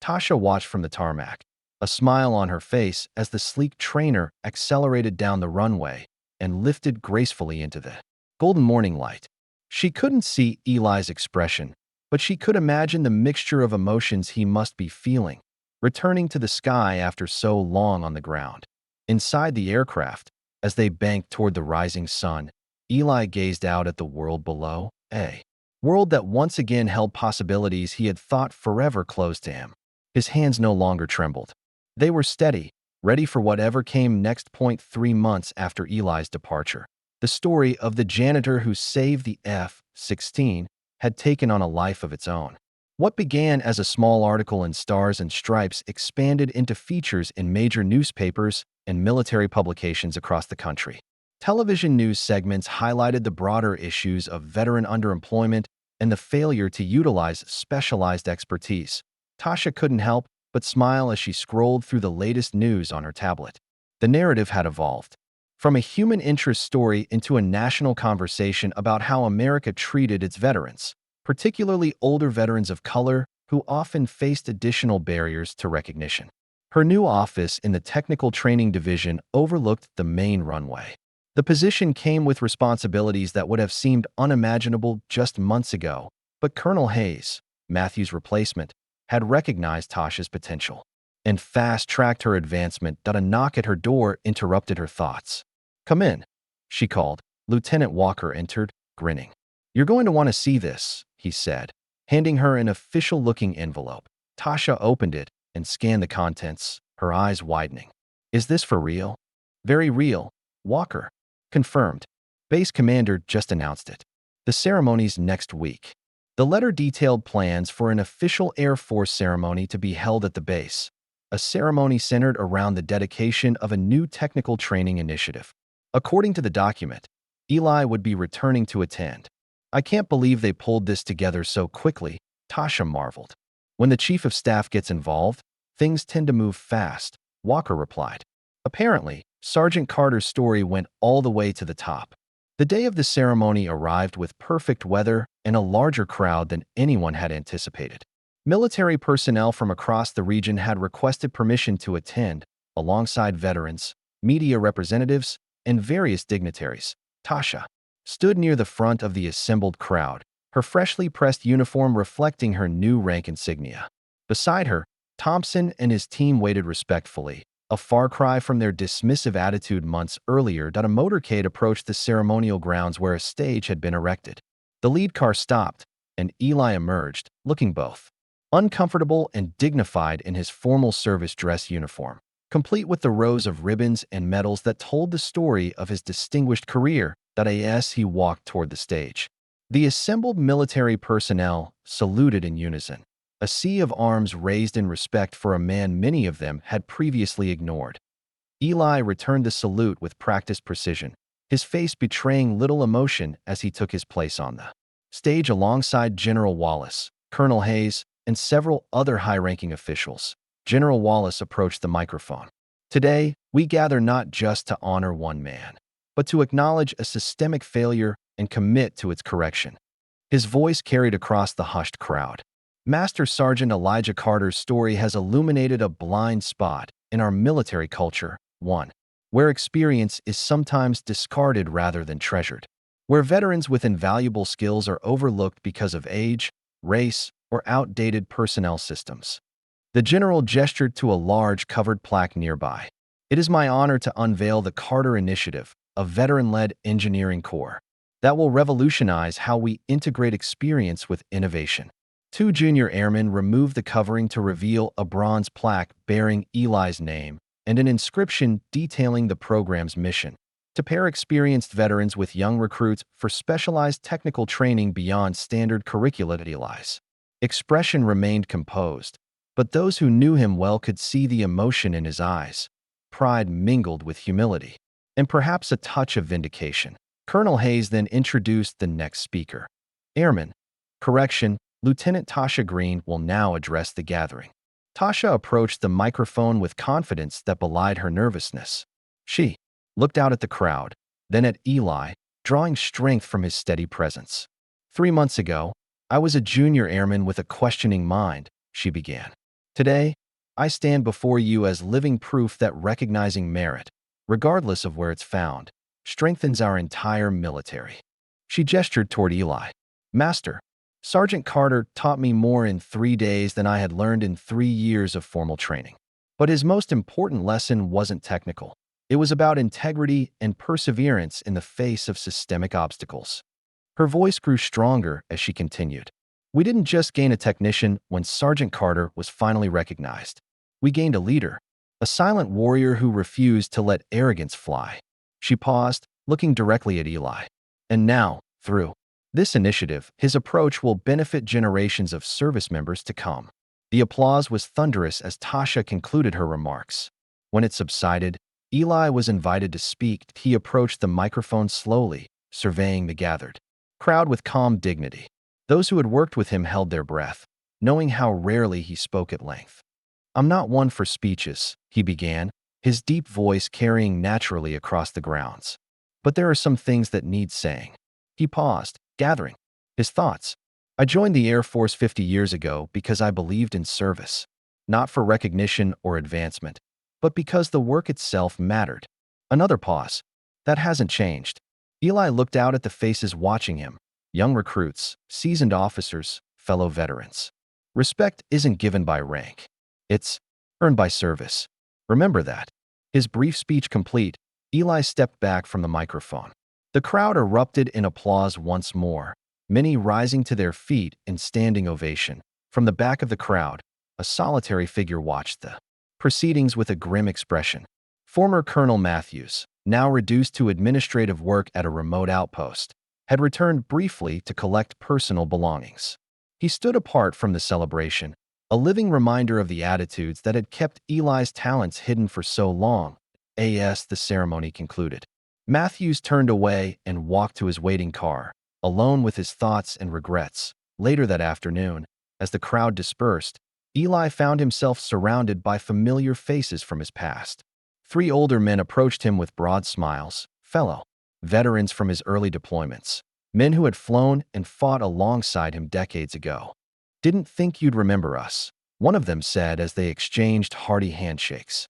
Tasha watched from the tarmac, a smile on her face as the sleek trainer accelerated down the runway and lifted gracefully into the golden morning light. She couldn't see Eli's expression, but she could imagine the mixture of emotions he must be feeling, returning to the sky after so long on the ground. Inside the aircraft, as they banked toward the rising sun, Eli gazed out at the world below, a world that once again held possibilities he had thought forever closed to him. His hands no longer trembled. They were steady, ready for whatever came next. 3 months after Eli's departure, the story of the janitor who saved the F-16 had taken on a life of its own. What began as a small article in Stars and Stripes expanded into features in major newspapers and military publications across the country. Television news segments highlighted the broader issues of veteran underemployment and the failure to utilize specialized expertise. Tasha couldn't help but smile as she scrolled through the latest news on her tablet. The narrative had evolved from a human interest story into a national conversation about how America treated its veterans, particularly older veterans of color who often faced additional barriers to recognition. Her new office in the Technical Training Division overlooked the main runway. The position came with responsibilities that would have seemed unimaginable just months ago, but Colonel Hayes, Matthew's replacement, had recognized Tasha's potential and fast-tracked her advancement. A knock at her door interrupted her thoughts. Come in, she called. Lieutenant Walker entered, grinning. You're going to want to see this, he said, handing her an official-looking envelope. Tasha opened it and scanned the contents, her eyes widening. Is this for real? Very real, Walker confirmed. Base commander just announced it. The ceremony's next week. The letter detailed plans for an official Air Force ceremony to be held at the base, a ceremony centered around the dedication of a new technical training initiative. According to the document, Eli would be returning to attend. I can't believe they pulled this together so quickly, Tasha marveled. When the chief of staff gets involved, things tend to move fast, Walker replied. Apparently, Sergeant Carter's story went all the way to the top. The day of the ceremony arrived with perfect weather and a larger crowd than anyone had anticipated. Military personnel from across the region had requested permission to attend, alongside veterans, media representatives, and various dignitaries. Tasha stood near the front of the assembled crowd, her freshly pressed uniform reflecting her new rank insignia. Beside her, Thompson and his team waited respectfully, a far cry from their dismissive attitude months earlier. A motorcade approached the ceremonial grounds where a stage had been erected. The lead car stopped, and Eli emerged, looking both uncomfortable and dignified in his formal service dress uniform, complete with the rows of ribbons and medals that told the story of his distinguished career. As he walked toward the stage, the assembled military personnel saluted in unison, a sea of arms raised in respect for a man many of them had previously ignored. Eli returned the salute with practiced precision, his face betraying little emotion as he took his place on the stage alongside General Wallace, Colonel Hayes, and several other high-ranking officials. General Wallace approached the microphone. Today, we gather not just to honor one man, but to acknowledge a systemic failure and commit to its correction. His voice carried across the hushed crowd. Master Sergeant Elijah Carter's story has illuminated a blind spot in our military culture, one where experience is sometimes discarded rather than treasured, where veterans with invaluable skills are overlooked because of age, race, or outdated personnel systems. The general gestured to a large covered plaque nearby. It is my honor to unveil the Carter Initiative, a veteran-led engineering corps that will revolutionize how we integrate experience with innovation. Two junior airmen removed the covering to reveal a bronze plaque bearing Eli's name and an inscription detailing the program's mission: to pair experienced veterans with young recruits for specialized technical training beyond standard curricula. At Eli's expression remained composed, but those who knew him well could see the emotion in his eyes, pride mingled with humility, and perhaps a touch of vindication. Colonel Hayes then introduced the next speaker. Airman, correction, Lieutenant Tasha Greene will now address the gathering. Tasha approached the microphone with confidence that belied her nervousness. She looked out at the crowd, then at Eli, drawing strength from his steady presence. 3 months ago, I was a junior airman with a questioning mind, she began. Today, I stand before you as living proof that recognizing merit, regardless of where it's found, strengthens our entire military. She gestured toward Eli. Master, Sergeant Carter taught me more in 3 days than I had learned in 3 years of formal training. But his most important lesson wasn't technical. It was about integrity and perseverance in the face of systemic obstacles. Her voice grew stronger as she continued. We didn't just gain a technician when Sergeant Carter was finally recognized. We gained a leader, a silent warrior who refused to let arrogance fly. She paused, looking directly at Eli. And now, through this initiative, his approach will benefit generations of service members to come. The applause was thunderous as Tasha concluded her remarks. When it subsided, Eli was invited to speak. He approached the microphone slowly, surveying the gathered crowd with calm dignity. Those who had worked with him held their breath, knowing how rarely he spoke at length. I'm not one for speeches, he began, his deep voice carrying naturally across the grounds. But there are some things that need saying. He paused, gathering his thoughts. I joined the Air Force 50 years ago because I believed in service, not for recognition or advancement, but because the work itself mattered. Another pause. That hasn't changed. Eli looked out at the faces watching him, young recruits, seasoned officers, fellow veterans. Respect isn't given by rank. It's earned by service. Remember that. His brief speech complete, Eli stepped back from the microphone. The crowd erupted in applause once more, many rising to their feet in standing ovation. From the back of the crowd, a solitary figure watched the proceedings with a grim expression. Former Colonel Matthews, now reduced to administrative work at a remote outpost, had returned briefly to collect personal belongings. He stood apart from the celebration, a living reminder of the attitudes that had kept Eli's talents hidden for so long. As the ceremony concluded, Matthews turned away and walked to his waiting car, alone with his thoughts and regrets. Later that afternoon, as the crowd dispersed, Eli found himself surrounded by familiar faces from his past. 3 older men approached him with broad smiles, fellow veterans from his early deployments, men who had flown and fought alongside him decades ago. Didn't think you'd remember us, one of them said as they exchanged hearty handshakes.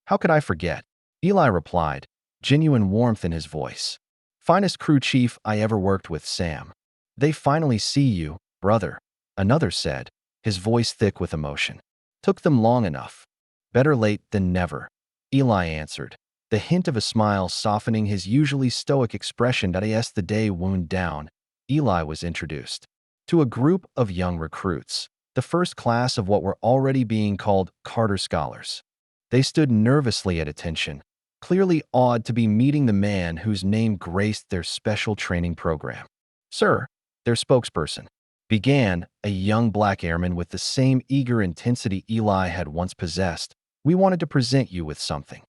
How could I forget? Eli replied, genuine warmth in his voice. Finest crew chief I ever worked with, Sam. They finally see you, brother, another said, his voice thick with emotion. Took them long enough. Better late than never, Eli answered, the hint of a smile softening his usually stoic expression. As the day wound down, Eli was introduced to a group of young recruits, the first class of what were already being called Carter Scholars. They stood nervously at attention, clearly awed to be meeting the man whose name graced their special training program. Sir, their spokesperson began, a young black airman with the same eager intensity Eli had once possessed. We wanted to present you with something.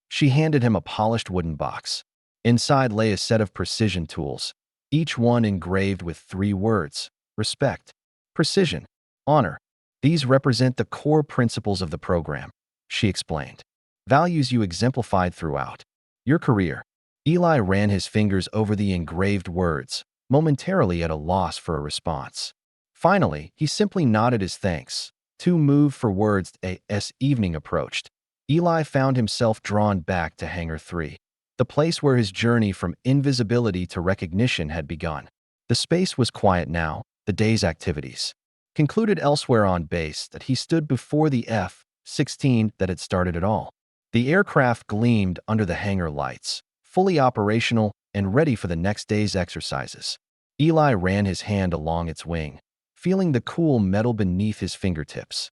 She handed him a polished wooden box. Inside lay a set of precision tools, each one engraved with 3 words: respect, precision, honor. These represent the core principles of the program, she explained. Values you exemplified throughout your career. Eli ran his fingers over the engraved words, momentarily at a loss for a response. Finally, he simply nodded his thanks. Too moved for words as evening approached, Eli found himself drawn back to Hangar 3, the place where his journey from invisibility to recognition had begun. The space was quiet now, the day's activities concluded elsewhere on base, that he stood before the F-16 that had started it all. The aircraft gleamed under the hangar lights, fully operational and ready for the next day's exercises. Eli ran his hand along its wing, feeling the cool metal beneath his fingertips.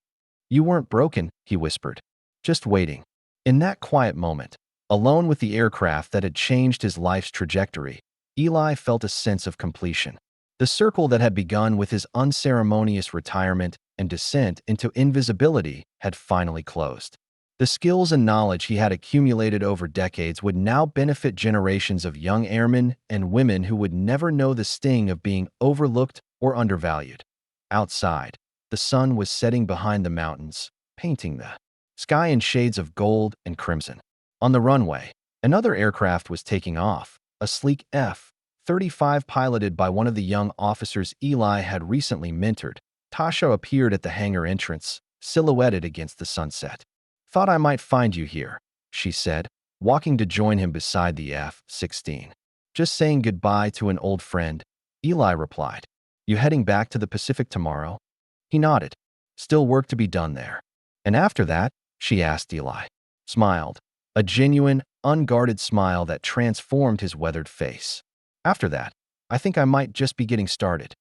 "You weren't broken," he whispered. "Just waiting." In that quiet moment, alone with the aircraft that had changed his life's trajectory, Eli felt a sense of completion. The circle that had begun with his unceremonious retirement and descent into invisibility had finally closed. The skills and knowledge he had accumulated over decades would now benefit generations of young airmen and women who would never know the sting of being overlooked or undervalued. Outside, the sun was setting behind the mountains, painting the sky in shades of gold and crimson. On the runway, another aircraft was taking off, a sleek F-35 piloted by one of the young officers Eli had recently mentored. Tasha appeared at the hangar entrance, silhouetted against the sunset. "Thought I might find you here," she said, walking to join him beside the F-16. "Just saying goodbye to an old friend," Eli replied. "You heading back to the Pacific tomorrow?" He nodded. "Still work to be done there." "And after that?" she asked. Eli smiled, a genuine, unguarded smile that transformed his weathered face. "After that, I think I might just be getting started."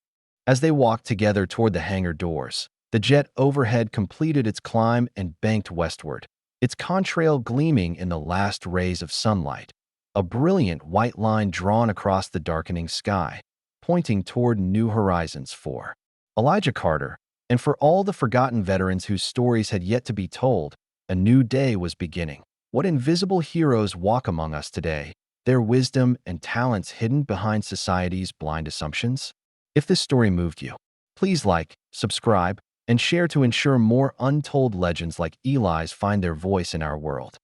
As they walked together toward the hangar doors, the jet overhead completed its climb and banked westward, its contrail gleaming in the last rays of sunlight, a brilliant white line drawn across the darkening sky, pointing toward new horizons for Elijah Carter, and for all the forgotten veterans whose stories had yet to be told. A new day was beginning. What invisible heroes walk among us today, their wisdom and talents hidden behind society's blind assumptions? If this story moved you, please like, subscribe, and share to ensure more untold legends like Eli's find their voice in our world.